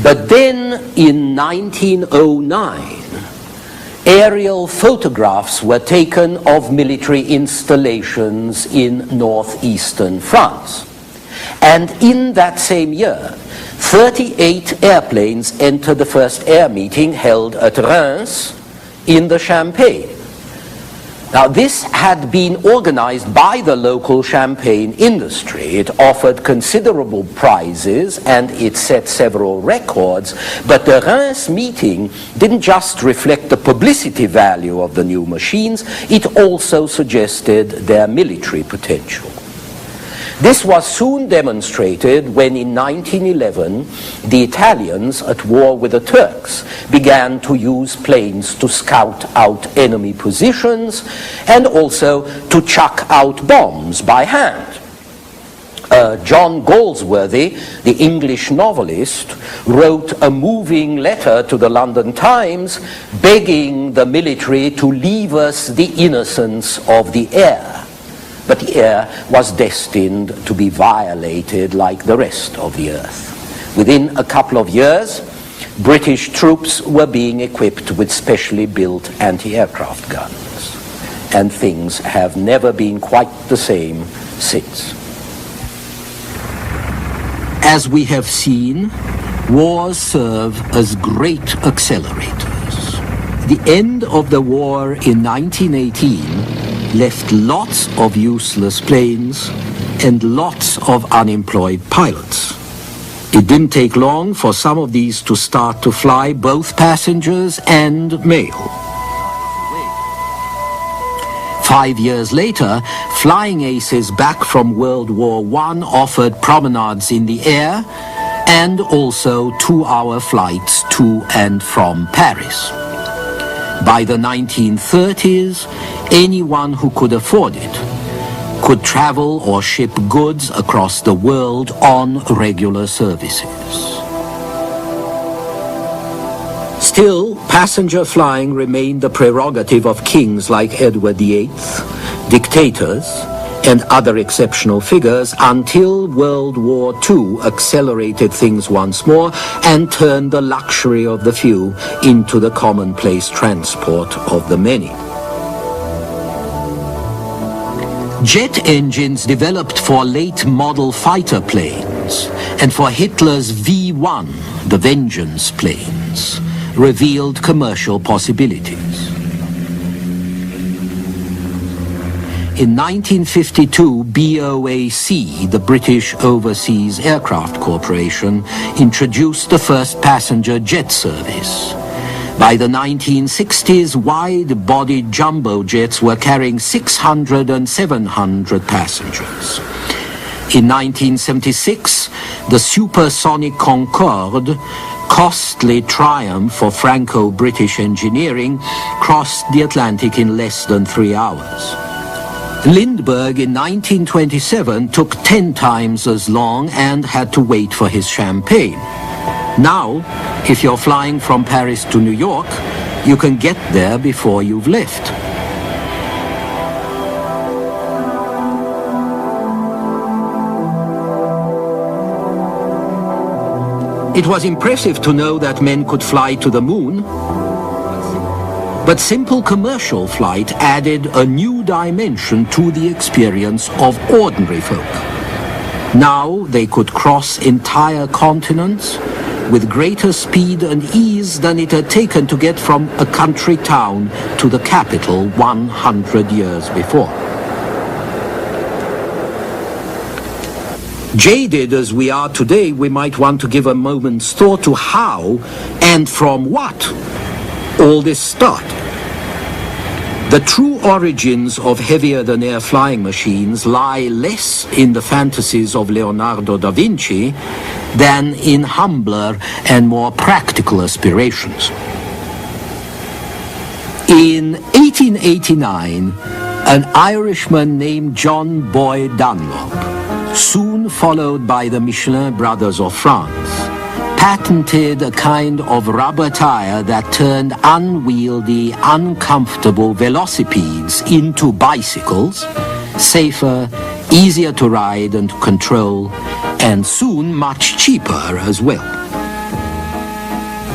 But then, in 1909, aerial photographs were taken of military installations in northeastern France. And in that same year, 38 airplanes entered the first air meeting held at Reims in the Champagne. Now, this had been organized by the local champagne industry. It offered considerable prizes and it set several records, but the Reims meeting didn't just reflect the publicity value of the new machines, it also suggested their military potential. This was soon demonstrated when in 1911 the Italians, at war with the Turks, began to use planes to scout out enemy positions and also to chuck out bombs by hand. John Galsworthy, the English novelist, wrote a moving letter to the London Times begging the military to leave us the innocence of the air. But the air was destined to be violated like the rest of the earth. Within a couple of years, British troops were being equipped with specially built anti-aircraft guns. And things have never been quite the same since. As we have seen, wars serve as great accelerators. The end of the war in 1918 left lots of useless planes, and lots of unemployed pilots. It didn't take long for some of these to start to fly both passengers and mail. 5 years later, flying aces back from World War I offered promenades in the air and also 2-hour flights to and from Paris. By the 1930s, anyone who could afford it could travel or ship goods across the world on regular services. Still, passenger flying remained the prerogative of kings like Edward VIII, dictators, and other exceptional figures until World War II accelerated things once more and turned the luxury of the few into the commonplace transport of the many. Jet engines developed for late model fighter planes and for Hitler's V-1, the Vengeance planes, revealed commercial possibilities. In 1952, BOAC, the British Overseas Aircraft Corporation, introduced the first passenger jet service. By the 1960s, wide-bodied jumbo jets were carrying 600 and 700 passengers. In 1976, the supersonic Concorde, costly triumph for Franco-British engineering, crossed the Atlantic in less than 3 hours. Lindbergh in 1927 took 10 times as long and had to wait for his champagne. Now, if you're flying from Paris to New York, you can get there before you've left. It was impressive to know that men could fly to the moon, but simple commercial flight added a new dimension to the experience of ordinary folk. Now they could cross entire continents with greater speed and ease than it had taken to get from a country town to the capital 100 years before. Jaded as we are today, we might want to give a moment's thought to how and from what all this started. The true origins of heavier-than-air flying machines lie less in the fantasies of Leonardo da Vinci than in humbler and more practical aspirations. In 1889, an Irishman named John Boy Dunlop, soon followed by the Michelin brothers of France, patented a kind of rubber tire that turned unwieldy, uncomfortable velocipedes into bicycles, safer, easier to ride and to control, and soon much cheaper as well.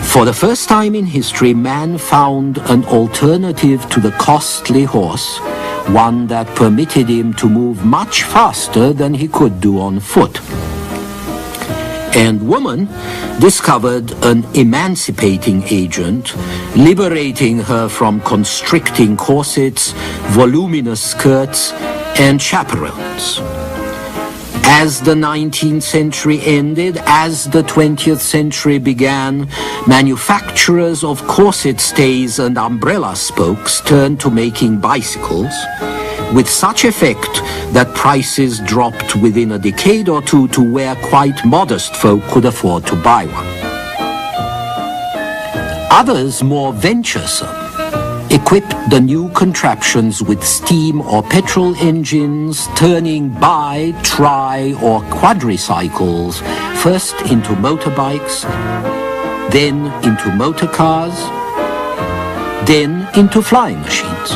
For the first time in history, man found an alternative to the costly horse, one that permitted him to move much faster than he could do on foot. And woman discovered an emancipating agent, liberating her from constricting corsets, voluminous skirts, and chaperones. As the 19th century ended, as the 20th century began, manufacturers of corset stays and umbrella spokes turned to making bicycles, with such effect that prices dropped within a decade or two to where quite modest folk could afford to buy one. Others, more venturesome, equipped the new contraptions with steam or petrol engines, turning bi, tri, or quadricycles first into motorbikes, then into motor cars, then into flying machines.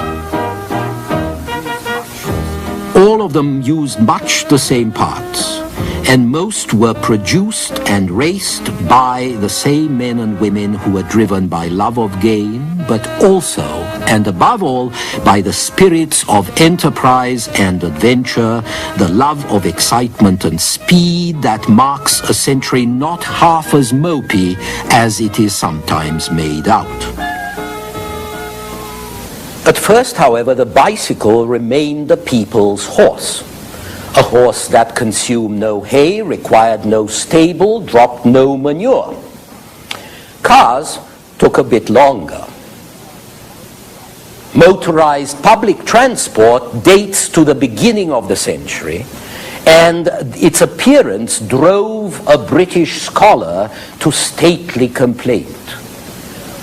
All of them used much the same parts, and most were produced and raced by the same men and women who were driven by love of gain, but also, and above all, by the spirits of enterprise and adventure, the love of excitement and speed that marks a century not half as mopey as it is sometimes made out. At first, however, the bicycle remained the people's horse, A horse that consumed no hay, required no stable, dropped no manure. Cars took a bit longer. Motorized public transport dates to the beginning of the century, and its appearance drove a British scholar to stately complaint.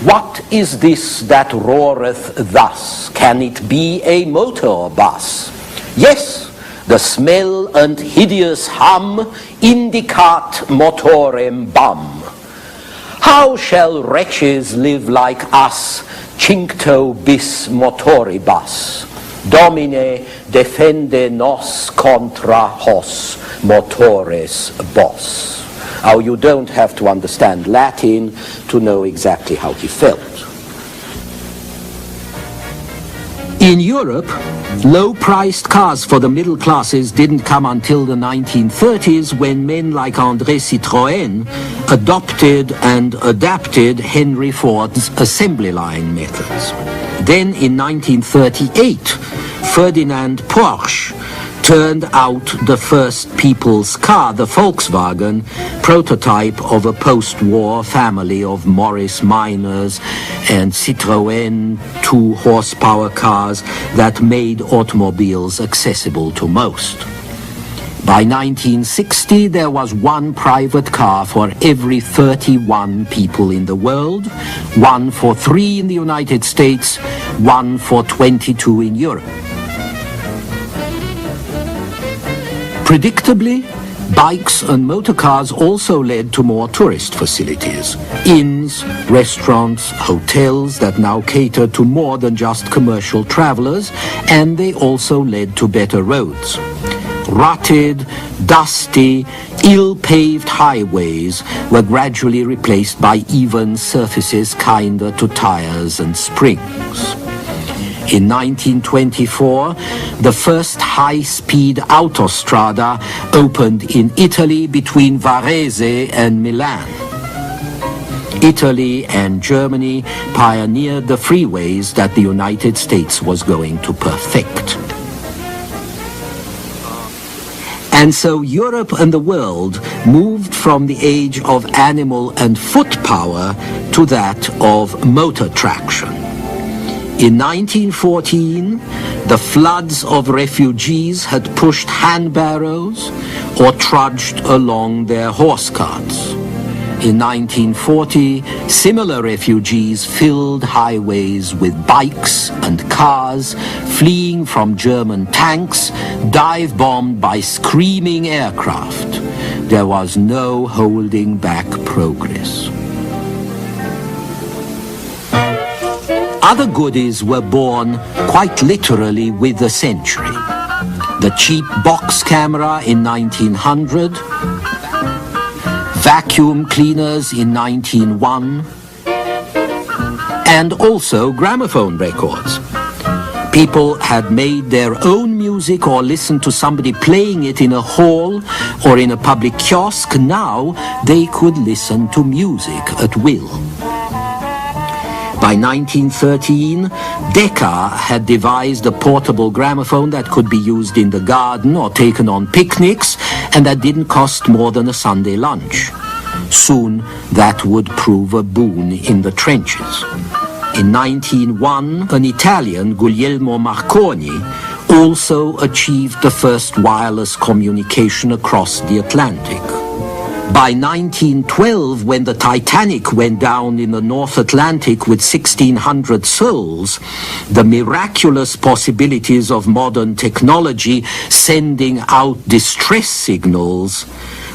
What is this that roareth thus? Can it be a motor bus? Yes, the smell and hideous hum indicat motorem bum. How shall wretches live like us, cincto bis motoribus? Domine defende nos contra hos motores bos. Now, you don't have to understand Latin to know exactly how he felt. In Europe, low-priced cars for the middle classes didn't come until the 1930s, when men like André Citroën adopted and adapted Henry Ford's assembly line methods. Then in 1938, Ferdinand Porsche turned out the first people's car, the Volkswagen, prototype of a post-war family of Morris Minors and Citroën 2-horsepower cars that made automobiles accessible to most. By 1960, there was one private car for every 31 people in the world, one for 3 in the United States, one for 22 in Europe. Predictably, bikes and motorcars also led to more tourist facilities. Inns, restaurants, hotels that now cater to more than just commercial travelers, and they also led to better roads. Rutted, dusty, ill-paved highways were gradually replaced by even surfaces kinder to tires and springs. In 1924, the first high-speed autostrada opened in Italy between Varese and Milan. Italy and Germany pioneered the freeways that the United States was going to perfect. And so Europe and the world moved from the age of animal and foot power to that of motor traction. In 1914, the floods of refugees had pushed hand barrows or trudged along their horse carts. In 1940, similar refugees filled highways with bikes and cars, fleeing from German tanks, dive-bombed by screaming aircraft. There was no holding back progress. Other goodies were born quite literally with the century. The cheap box camera in 1900, vacuum cleaners in 1901, and also gramophone records. People had made their own music or listened to somebody playing it in a hall or in a public kiosk. Now they could listen to music at will. By 1913, Decca had devised a portable gramophone that could be used in the garden or taken on picnics, and that didn't cost more than a Sunday lunch. Soon, that would prove a boon in the trenches. In 1901, an Italian, Guglielmo Marconi, also achieved the first wireless communication across the Atlantic. By 1912, when the Titanic went down in the North Atlantic with 1,600 souls, the miraculous possibilities of modern technology sending out distress signals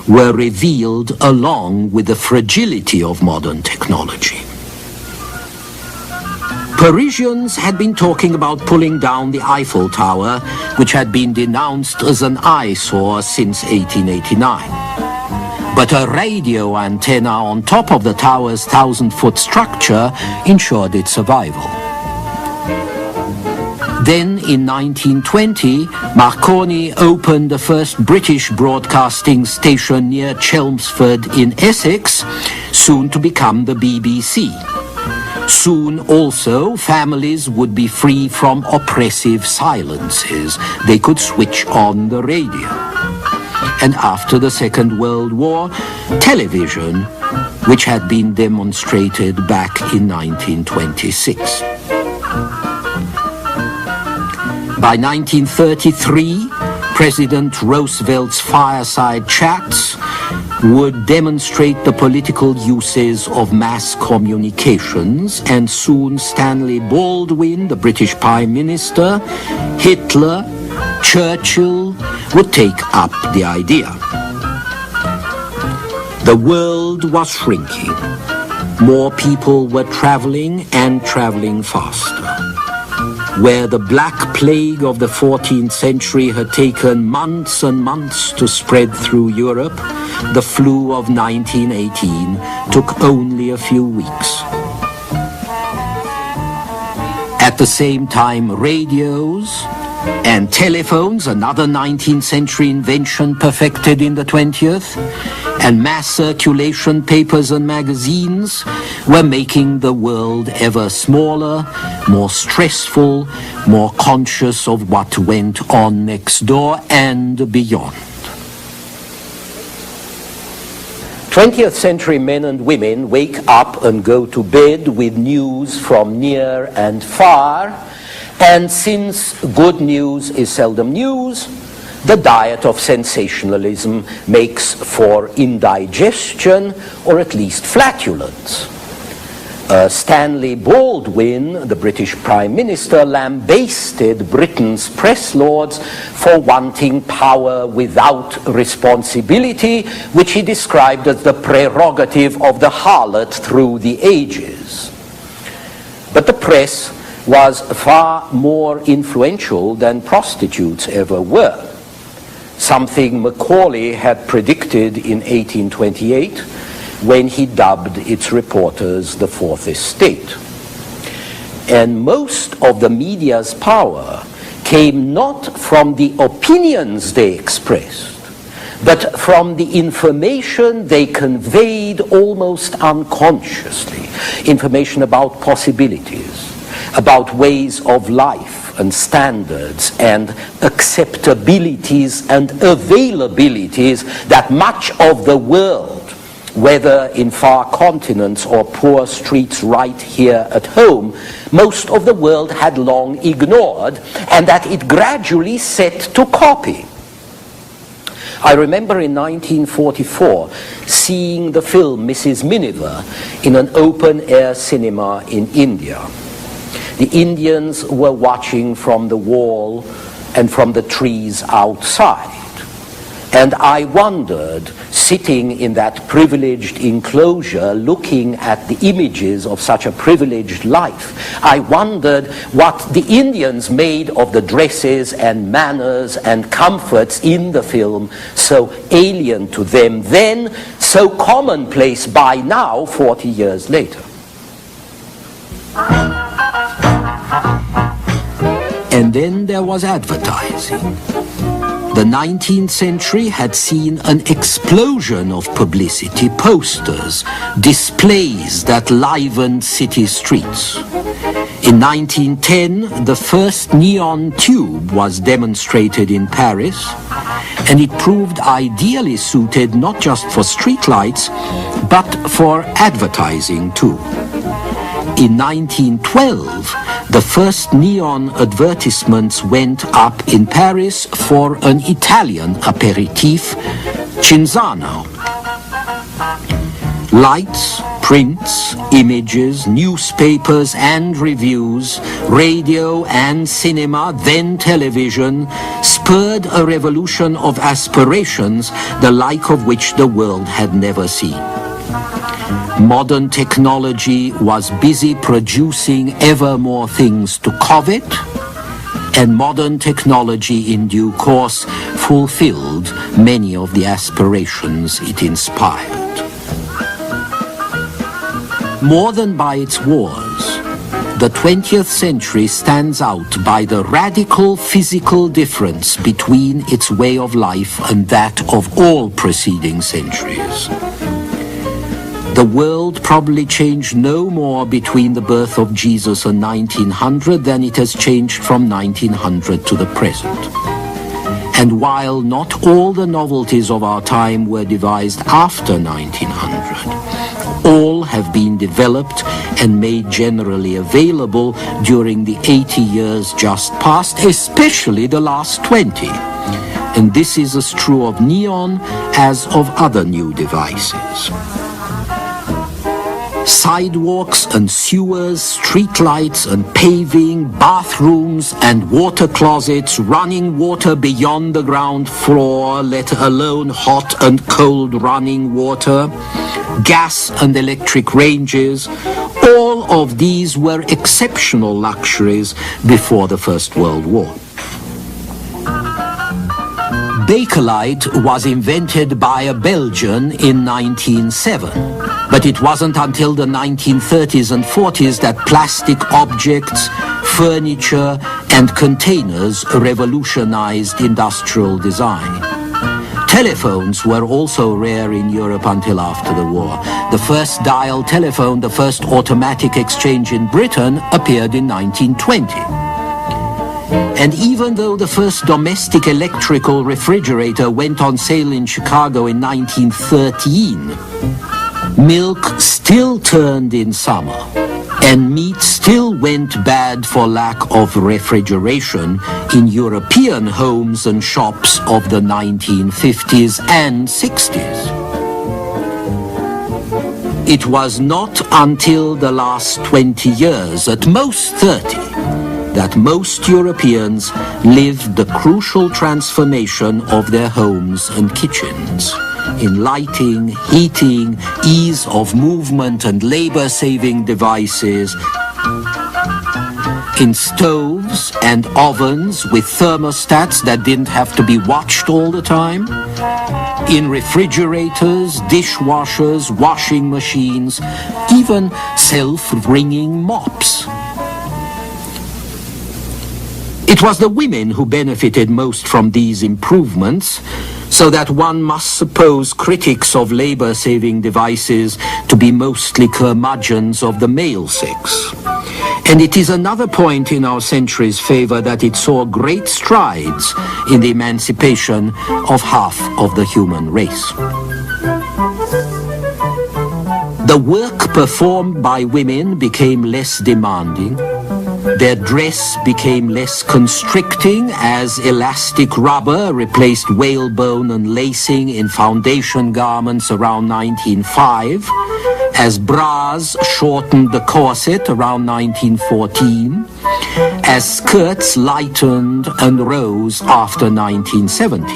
were revealed along with the fragility of modern technology. Parisians had been talking about pulling down the Eiffel Tower, which had been denounced as an eyesore since 1889. But a radio antenna on top of the tower's 1,000-foot structure ensured its survival. Then, in 1920, Marconi opened the first British broadcasting station near Chelmsford in Essex, soon to become the BBC. Soon also, families would be free from oppressive silences. They could switch on the radio. And after the Second World War, television, which had been demonstrated back in 1926. By 1933, President Roosevelt's fireside chats would demonstrate the political uses of mass communications, and soon Stanley Baldwin, the British Prime Minister, Hitler, Churchill would take up the idea. The world was shrinking. More people were traveling and traveling faster. Where the Black Plague of the 14th century had taken months and months to spread through Europe, the flu of 1918 took only a few weeks. At the same time, radios and telephones, another 19th century invention perfected in the 20th, and mass circulation papers and magazines were making the world ever smaller, more stressful, more conscious of what went on next door and beyond. 20th century men and women wake up and go to bed with news from near and far, and since good news is seldom news, the diet of sensationalism makes for indigestion or at least flatulence. Stanley Baldwin, the British Prime Minister, lambasted Britain's press lords for wanting power without responsibility, which he described as the prerogative of the harlot through the ages. But the press was far more influential than prostitutes ever were, something Macaulay had predicted in 1828 when he dubbed its reporters the Fourth Estate. And most of the media's power came not from the opinions they expressed, but from the information they conveyed almost unconsciously, information about possibilities, about ways of life and standards and acceptabilities and availabilities that much of the world, whether in far continents or poor streets right here at home, most of the world had long ignored, and that it gradually set to copy. I remember in 1944 seeing the film Mrs. Miniver in an open-air cinema in India. The Indians were watching from the wall and from the trees outside. And I wondered, sitting in that privileged enclosure, looking at the images of such a privileged life, I wondered what the Indians made of the dresses and manners and comforts in the film, so alien to them then, so commonplace by now, 40 years later. And then there was advertising. The 19th century had seen an explosion of publicity, posters, displays that livened city streets. In 1910, the first neon tube was demonstrated in Paris, and it proved ideally suited not just for streetlights, but for advertising too. In 1912, the first neon advertisements went up in Paris for an Italian aperitif, Cinzano. Lights, prints, images, newspapers and reviews, radio and cinema, then television, spurred a revolution of aspirations, the like of which the world had never seen. Modern technology was busy producing ever more things to covet, and modern technology in due course fulfilled many of the aspirations it inspired. More than by its wars, the 20th century stands out by the radical physical difference between its way of life and that of all preceding centuries. The world probably changed no more between the birth of Jesus and 1900 than it has changed from 1900 to the present. And while not all the novelties of our time were devised after 1900, all have been developed and made generally available during the 80 years just past, especially the last 20. And this is as true of neon as of other new devices. Sidewalks and sewers, streetlights and paving, bathrooms and water closets, running water beyond the ground floor, let alone hot and cold running water, gas and electric ranges, all of these were exceptional luxuries before the First World War. Bakelite was invented by a Belgian in 1907, but it wasn't until the 1930s and 40s that plastic objects, furniture and containers revolutionized industrial design. Telephones were also rare in Europe until after the war. The first dial telephone, the first automatic exchange in Britain, appeared in 1920. And even though the first domestic electrical refrigerator went on sale in Chicago in 1913, milk still turned in summer, and meat still went bad for lack of refrigeration in European homes and shops of the 1950s and 60s. It was not until the last 20 years, at most 30, that most Europeans lived the crucial transformation of their homes and kitchens in lighting, heating, ease of movement and labor-saving devices, in stoves and ovens with thermostats that didn't have to be watched all the time, in refrigerators, dishwashers, washing machines, even self-wringing mops. It was the women who benefited most from these improvements, so that one must suppose critics of labor-saving devices to be mostly curmudgeons of the male sex. And it is another point in our century's favor that it saw great strides in the emancipation of half of the human race. The work performed by women became less demanding. Their dress became less constricting as elastic rubber replaced whalebone and lacing in foundation garments around 1905, as bras shortened the corset around 1914, as skirts lightened and rose after 1917.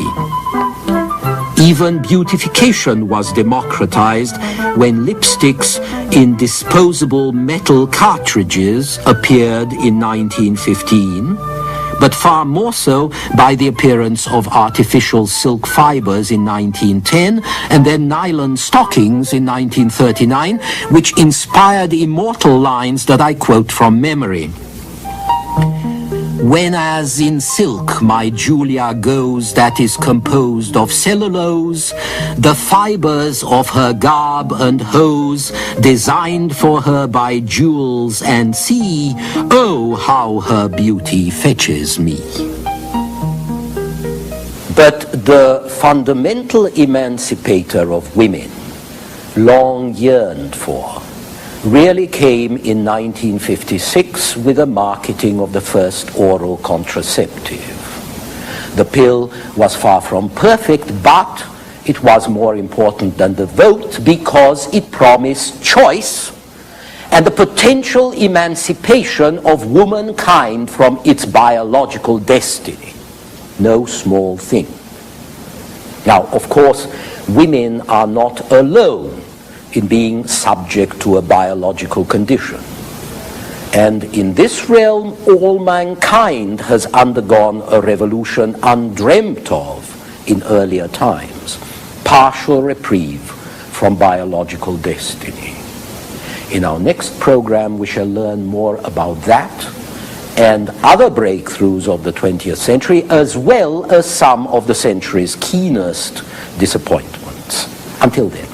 Even beautification was democratized when lipsticks in disposable metal cartridges appeared in 1915, but far more so by the appearance of artificial silk fibers in 1910 and then nylon stockings in 1939, which inspired immortal lines that I quote from memory. When as in silk my Julia goes that is composed of cellulose, the fibers of her garb and hose, designed for her by jewels and sea, oh, how her beauty fetches me. But the fundamental emancipator of women, long yearned for, really came in 1956 with the marketing of the first oral contraceptive. The pill was far from perfect, but it was more important than the vote because it promised choice and the potential emancipation of womankind from its biological destiny. No small thing. Now, of course, women are not alone in being subject to a biological condition. And in this realm, all mankind has undergone a revolution undreamt of in earlier times, partial reprieve from biological destiny. In our next program, we shall learn more about that and other breakthroughs of the 20th century, as well as some of the century's keenest disappointments. Until then.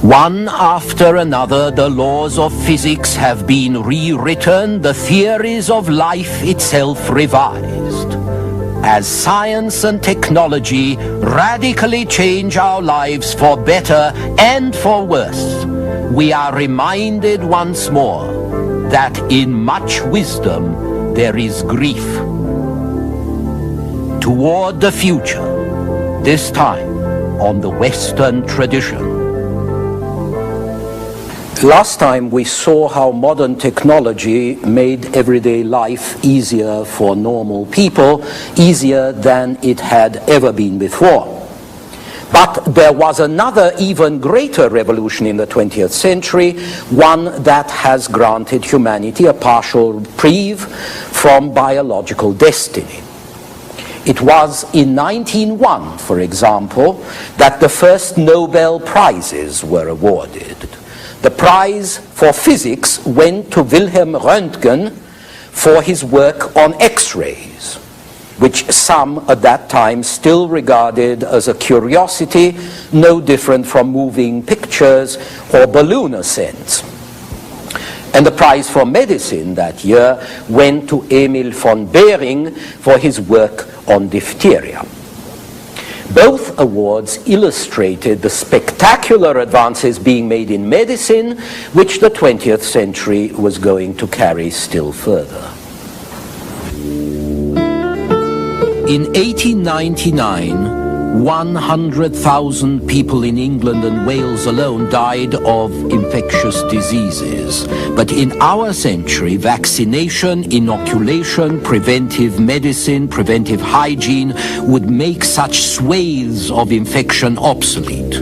One after another, the laws of physics have been rewritten, the theories of life itself revised. As science and technology radically change our lives for better and for worse, we are reminded once more that in much wisdom there is grief. Toward the future, this time on the Western tradition. Last time we saw how modern technology made everyday life easier for normal people, easier than it had ever been before. But there was another even greater revolution in the 20th century, one that has granted humanity a partial reprieve from biological destiny. It was in 1901, for example, that the first Nobel Prizes were awarded. The prize for physics went to Wilhelm Röntgen for his work on X-rays, which some at that time still regarded as a curiosity, no different from moving pictures or balloon ascents. And the prize for medicine that year went to Emil von Behring for his work on diphtheria. Both awards illustrated the spectacular advances being made in medicine, which the 20th century was going to carry still further. In 1899, 100,000 people in England and Wales alone died of infectious diseases. But in our century, vaccination, inoculation, preventive medicine, preventive hygiene would make such swathes of infection obsolete.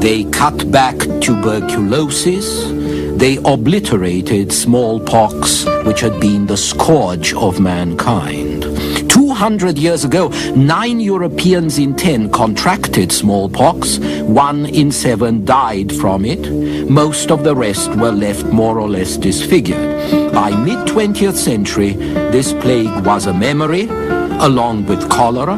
They cut back tuberculosis. They obliterated smallpox, which had been the scourge of mankind. 200 years ago, 9 Europeans in 10 contracted smallpox, 1 in 7 died from it, most of the rest were left more or less disfigured. By mid-20th century, this plague was a memory, along with cholera,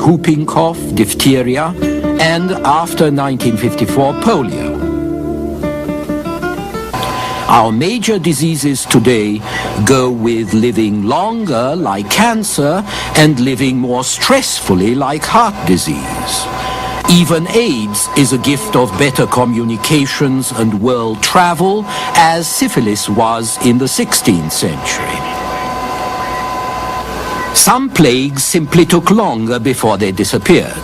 whooping cough, diphtheria, and after 1954, polio. Our major diseases today go with living longer, like cancer, and living more stressfully, like heart disease. Even AIDS is a gift of better communications and world travel, as syphilis was in the 16th century. Some plagues simply took longer before they disappeared.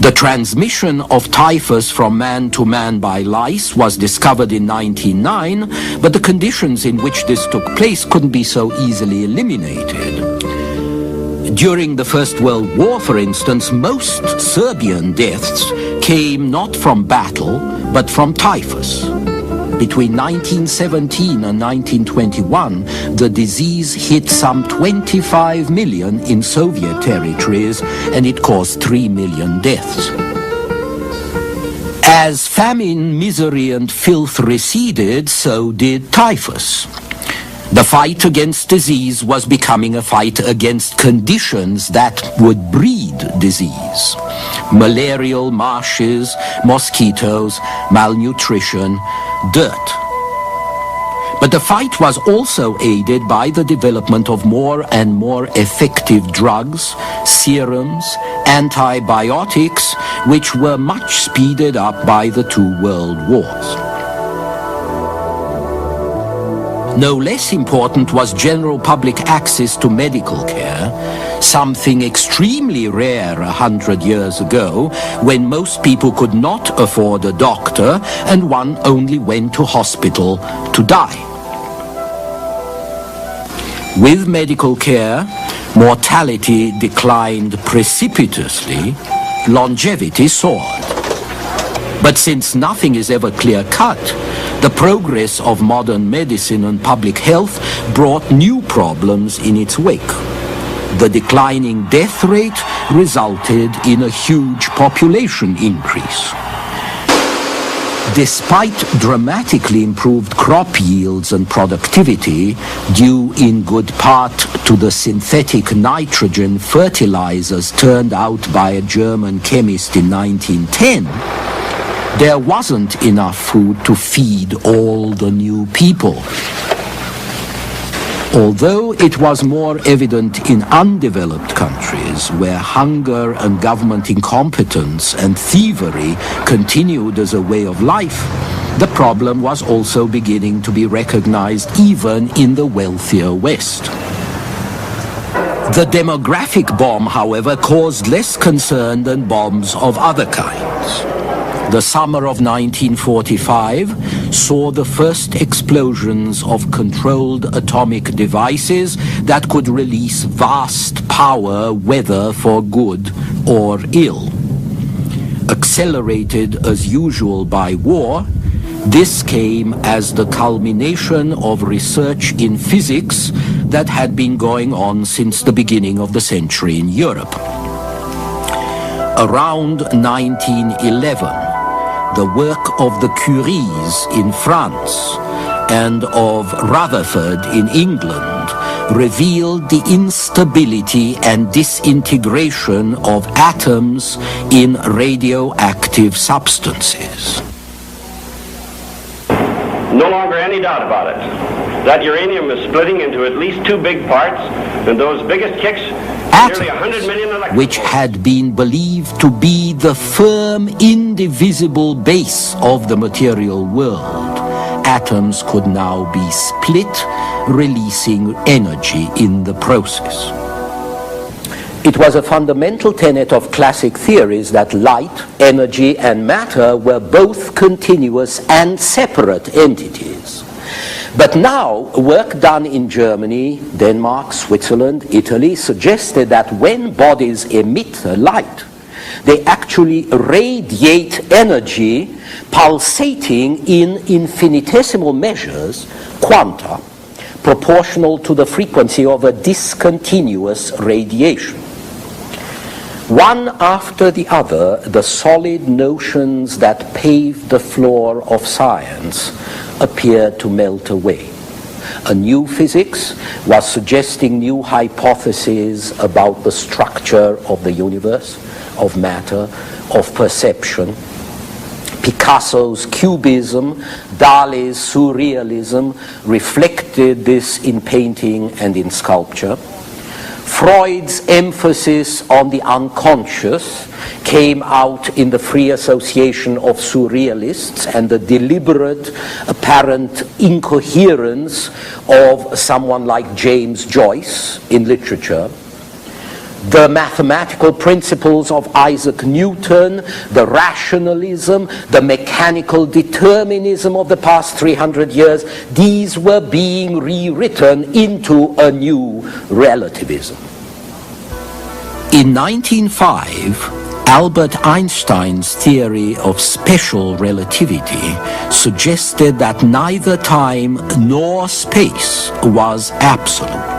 The transmission of typhus from man to man by lice was discovered in 1909, but the conditions in which this took place couldn't be so easily eliminated. During the First World War, for instance, most Serbian deaths came not from battle, but from typhus. Between 1917 and 1921, the disease hit some 25 million in Soviet territories, and it caused 3 million deaths. As famine, misery, and filth receded, so did typhus. The fight against disease was becoming a fight against conditions that would breed disease. Malarial marshes, mosquitoes, malnutrition, dirt. But the fight was also aided by the development of more and more effective drugs, serums, antibiotics, which were much speeded up by the 2 world wars. No less important was general public access to medical care, something extremely rare 100 years ago, when most people could not afford a doctor and one only went to hospital to die. With medical care, mortality declined precipitously, longevity soared. But since nothing is ever clear-cut, the progress of modern medicine and public health brought new problems in its wake. The declining death rate resulted in a huge population increase. Despite dramatically improved crop yields and productivity, due in good part to the synthetic nitrogen fertilizers turned out by a German chemist in 1910, There wasn't enough food to feed all the new people. Although it was more evident in undeveloped countries where hunger and government incompetence and thievery continued as a way of life, the problem was also beginning to be recognized even in the wealthier West. The demographic bomb, however, caused less concern than bombs of other kinds. The summer of 1945 saw the first explosions of controlled atomic devices that could release vast power, whether for good or ill. Accelerated as usual by war, this came as the culmination of research in physics that had been going on since the beginning of the century in Europe. Around 1911, the work of the Curies in France and of Rutherford in England revealed the instability and disintegration of atoms in radioactive substances. No longer any doubt about it. That uranium is splitting into at least two big parts, and those biggest kicks, nearly 100 million electrons, which had been believed to be the firm, indivisible base of the material world, atoms could now be split, releasing energy in the process. It was a fundamental tenet of classic theories that light, energy, and matter were both continuous and separate entities. But now, work done in Germany, Denmark, Switzerland, Italy suggested that when bodies emit light, they actually radiate energy pulsating in infinitesimal measures, quanta, proportional to the frequency of a discontinuous radiation. One after the other, the solid notions that paved the floor of science appeared to melt away. A new physics was suggesting new hypotheses about the structure of the universe, of matter, of perception. Picasso's Cubism, Dali's Surrealism reflected this in painting and in sculpture. Freud's emphasis on the unconscious came out in the free association of surrealists and the deliberate, apparent incoherence of someone like James Joyce in literature. The mathematical principles of Isaac Newton, the rationalism, the mechanical determinism of the past 300 years, these were being rewritten into a new relativism. In 1905, Albert Einstein's theory of special relativity suggested that neither time nor space was absolute.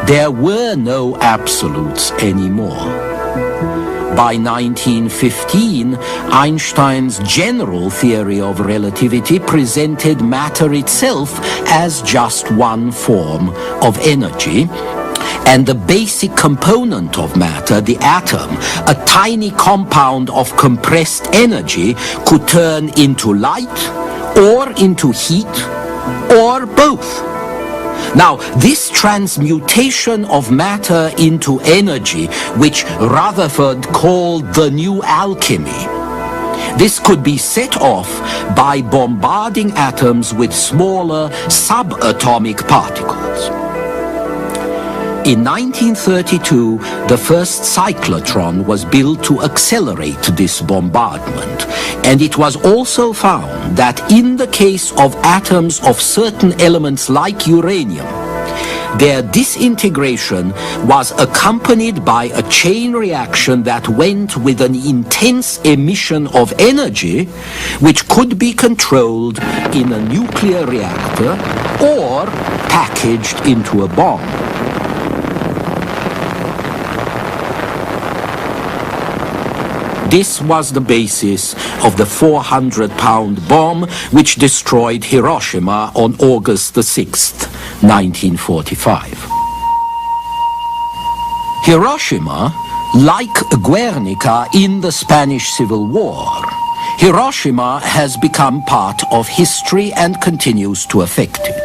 There were no absolutes anymore. By 1915, Einstein's general theory of relativity presented matter itself as just one form of energy, and the basic component of matter, the atom, a tiny compound of compressed energy, could turn into light, or into heat, or both. Now, this transmutation of matter into energy, which Rutherford called the new alchemy, this could be set off by bombarding atoms with smaller subatomic particles. In 1932, the first cyclotron was built to accelerate this bombardment, and it was also found that in the case of atoms of certain elements like uranium, their disintegration was accompanied by a chain reaction that went with an intense emission of energy, which could be controlled in a nuclear reactor or packaged into a bomb. This was the basis of the 400-pound bomb which destroyed Hiroshima on August the 6th, 1945. Hiroshima, like Guernica in the Spanish Civil War, Hiroshima has become part of history and continues to affect it.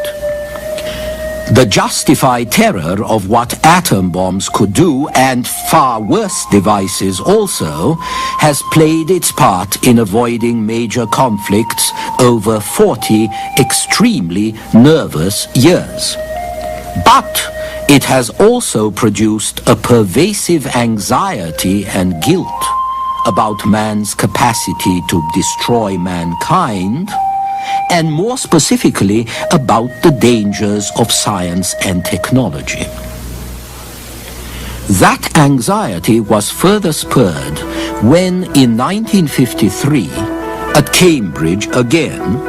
The justified terror of what atom bombs could do, and far worse devices also, has played its part in avoiding major conflicts over 40 extremely nervous years. But it has also produced a pervasive anxiety and guilt about man's capacity to destroy mankind, and more specifically about the dangers of science and technology. That anxiety was further spurred when, in 1953, at Cambridge again,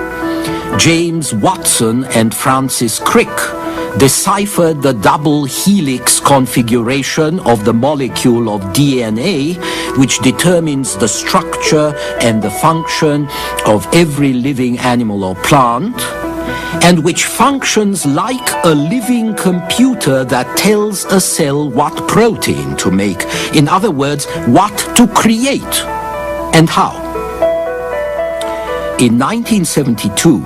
James Watson and Francis Crick deciphered the double helix configuration of the molecule of DNA, which determines the structure and the function of every living animal or plant, and which functions like a living computer that tells a cell what protein to make. In other words, what to create and how. In 1972,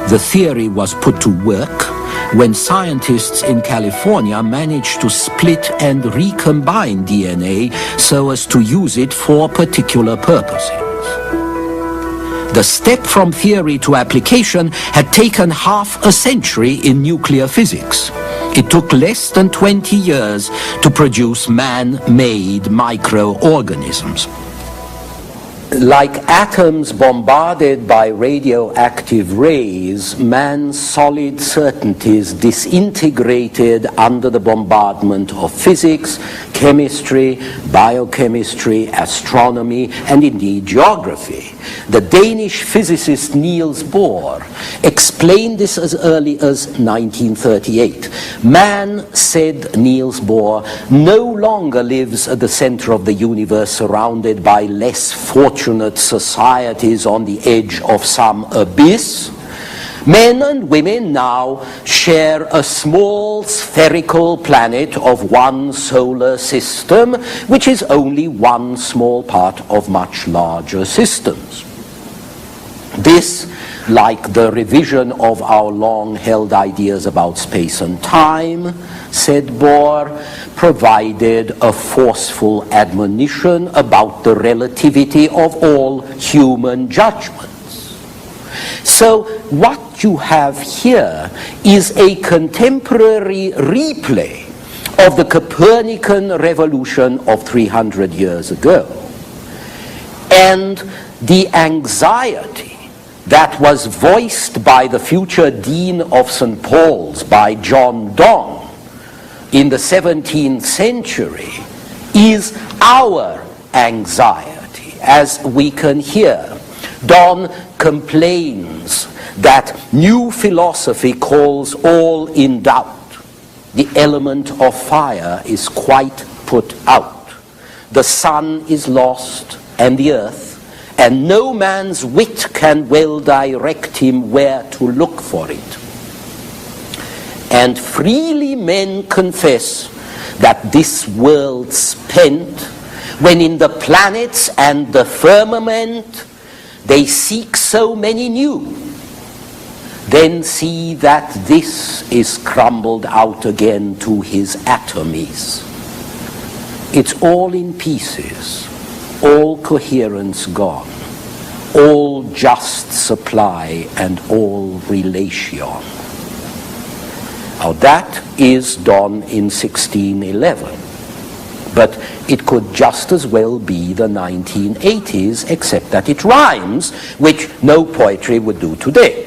the theory was put to work when scientists in California managed to split and recombine DNA so as to use it for particular purposes. The step from theory to application had taken half a century in nuclear physics. It took less than 20 years to produce man-made microorganisms. Like atoms bombarded by radioactive rays, man's solid certainties disintegrated under the bombardment of physics, chemistry, biochemistry, astronomy, and indeed geography. The Danish physicist Niels Bohr explained this as early as 1938. Man, said Niels Bohr, no longer lives at the center of the universe surrounded by less fortunate societies on the edge of some abyss. Men and women now share a small spherical planet of one solar system, which is only one small part of much larger systems. This, like the revision of our long-held ideas about space and time, said Bohr, provided a forceful admonition about the relativity of all human judgments. So what you have here is a contemporary replay of the Copernican revolution of 300 years ago. And the anxiety that was voiced by the future Dean of St. Paul's, by John Donne, in the 17th century, is our anxiety, as we can hear. Donne complains that new philosophy calls all in doubt. The element of fire is quite put out. The sun is lost, and the earth, and no man's wit can well direct him where to look for it. And freely men confess that this world spent, when in the planets and the firmament they seek so many new, then see that this is crumbled out again to his atomies. It's all in pieces, all coherence gone, all just supply and all relation. Now that is done in 1611, but it could just as well be the 1980s, except that it rhymes, which no poetry would do today.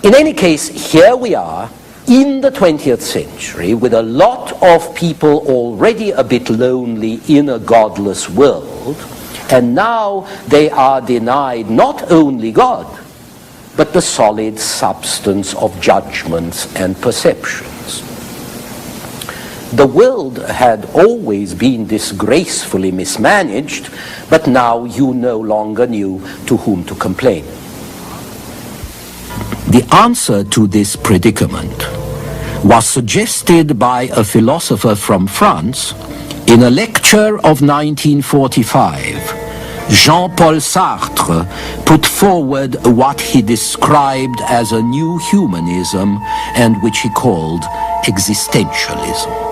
In any case, here we are in the 20th century with a lot of people already a bit lonely in a godless world, and now they are denied not only God, but the solid substance of judgments and perceptions. The world had always been disgracefully mismanaged, but now you no longer knew to whom to complain. The answer to this predicament was suggested by a philosopher from France in a lecture of 1945 Jean-Paul Sartre put forward what he described as a new humanism and which he called existentialism.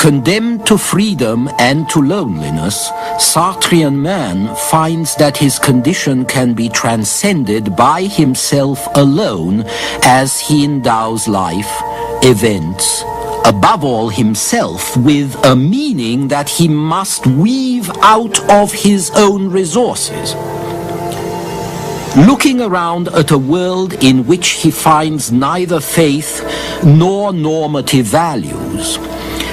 Condemned to freedom and to loneliness, Sartrean man finds that his condition can be transcended by himself alone as he endows life, events, above all himself, with a meaning that he must weave out of his own resources. Looking around at a world in which he finds neither faith nor normative values,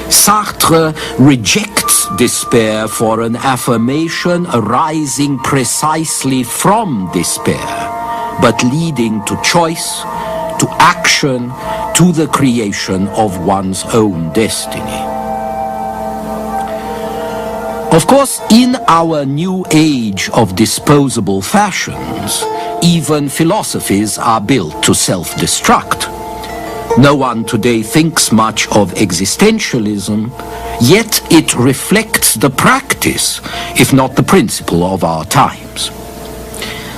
Sartre rejects despair for an affirmation arising precisely from despair, but leading to choice, to action, to the creation of one's own destiny. Of course, in our new age of disposable fashions, even philosophies are built to self-destruct. No one today thinks much of existentialism, yet it reflects the practice, if not the principle, of our times.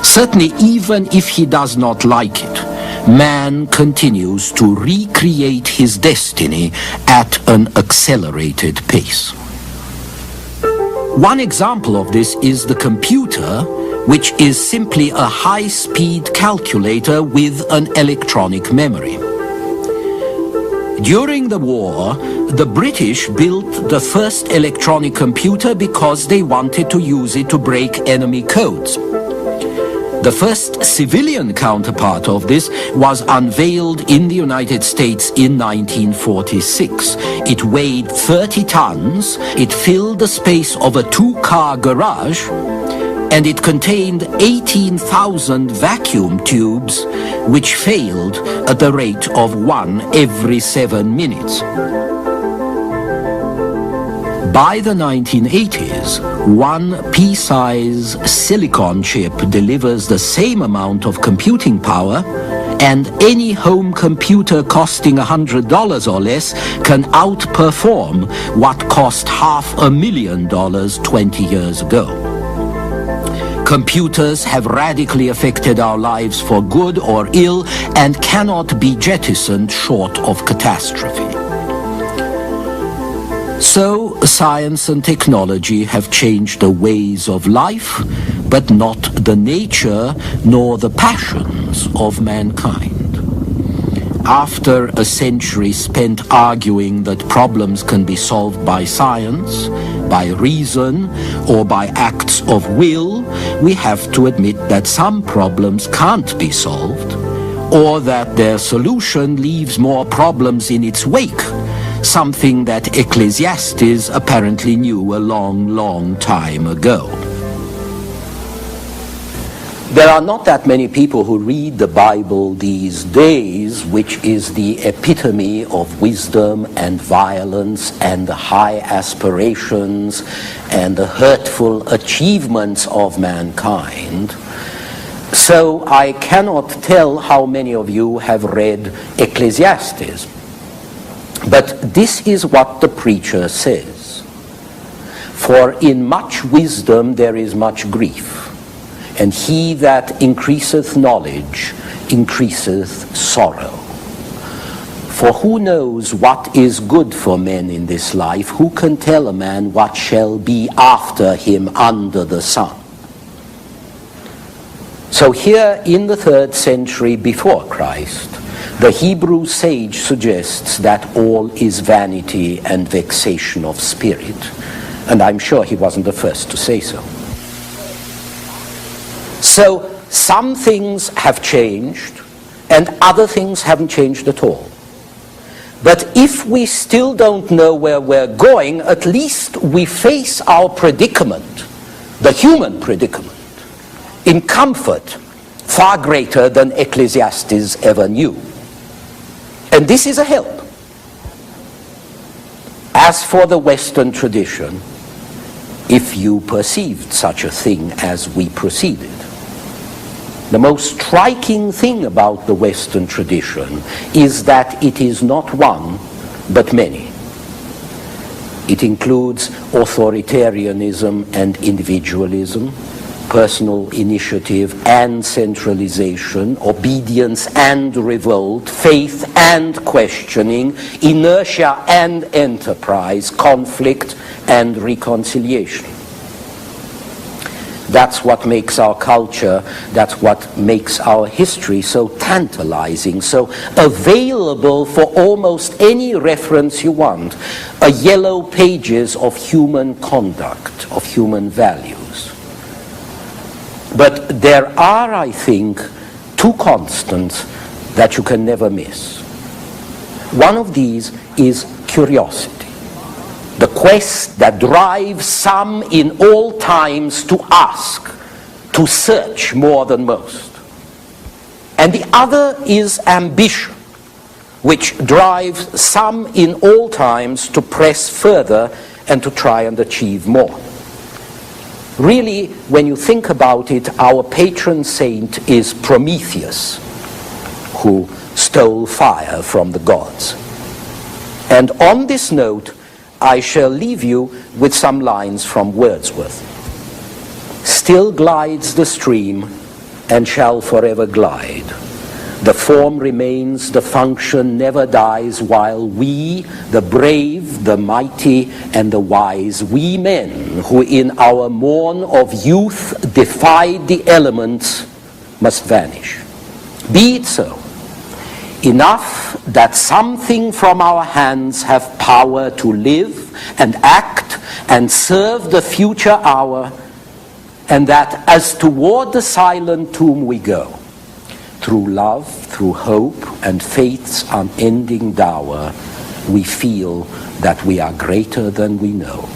Certainly, even if he does not like it, man continues to recreate his destiny at an accelerated pace. One example of this is the computer, which is simply a high-speed calculator with an electronic memory. During the war, the British built the first electronic computer because they wanted to use it to break enemy codes. The first civilian counterpart of this was unveiled in the United States in 1946. It weighed 30 tons, it filled the space of a two-car garage, and it contained 18,000 vacuum tubes, which failed at the rate of 1 every 7 minutes. By the 1980s, one pea-size silicon chip delivers the same amount of computing power, and any home computer costing $100 or less can outperform what cost $500,000 20 years ago. Computers have radically affected our lives for good or ill and cannot be jettisoned short of catastrophe. So, science and technology have changed the ways of life, but not the nature nor the passions of mankind. After a century spent arguing that problems can be solved by science, by reason, or by acts of will, we have to admit that some problems can't be solved, or that their solution leaves more problems in its wake, something that Ecclesiastes apparently knew a long, long time ago. There are not that many people who read the Bible these days, which is the epitome of wisdom and violence and the high aspirations and the hurtful achievements of mankind. So I cannot tell how many of you have read Ecclesiastes. But this is what the preacher says. For in much wisdom there is much grief. And he that increaseth knowledge increaseth sorrow. For who knows what is good for men in this life? Who can tell a man what shall be after him under the sun? So here in the 3rd century before Christ, the Hebrew sage suggests that all is vanity and vexation of spirit. And I'm sure he wasn't the first to say so. So some things have changed and other things haven't changed at all. But if we still don't know where we're going, at least we face our predicament, the human predicament, in comfort far greater than Ecclesiastes ever knew. And this is a help. As for the Western tradition, if you perceived such a thing as we proceeded, the most striking thing about the Western tradition is that it is not one, but many. It includes authoritarianism and individualism, personal initiative and centralization, obedience and revolt, faith and questioning, inertia and enterprise, conflict and reconciliation. That's what makes our culture, that's what makes our history so tantalizing, so available for almost any reference you want, a yellow pages of human conduct, of human values. But there are, I think, two constants that you can never miss. One of these is curiosity. The quest that drives some in all times to ask, to search more than most. And the other is ambition, which drives some in all times to press further and to try and achieve more. Really, when you think about it, our patron saint is Prometheus, who stole fire from the gods. And on this note, I shall leave you with some lines from Wordsworth. Still glides the stream and shall forever glide. The form remains, the function never dies, while we, the brave, the mighty, and the wise, we men who in our morn of youth defied the elements, must vanish. Be it so. Enough that something from our hands have power to live and act and serve the future hour, and that as toward the silent tomb we go, through love, through hope, and faith's unending dower, we feel that we are greater than we know.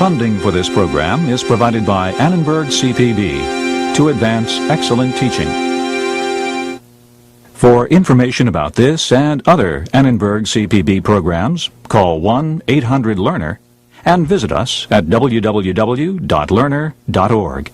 Funding for this program is provided by Annenberg CPB to advance excellent teaching. For information about this and other Annenberg CPB programs, call 1-800-LEARNER and visit us at www.learner.org.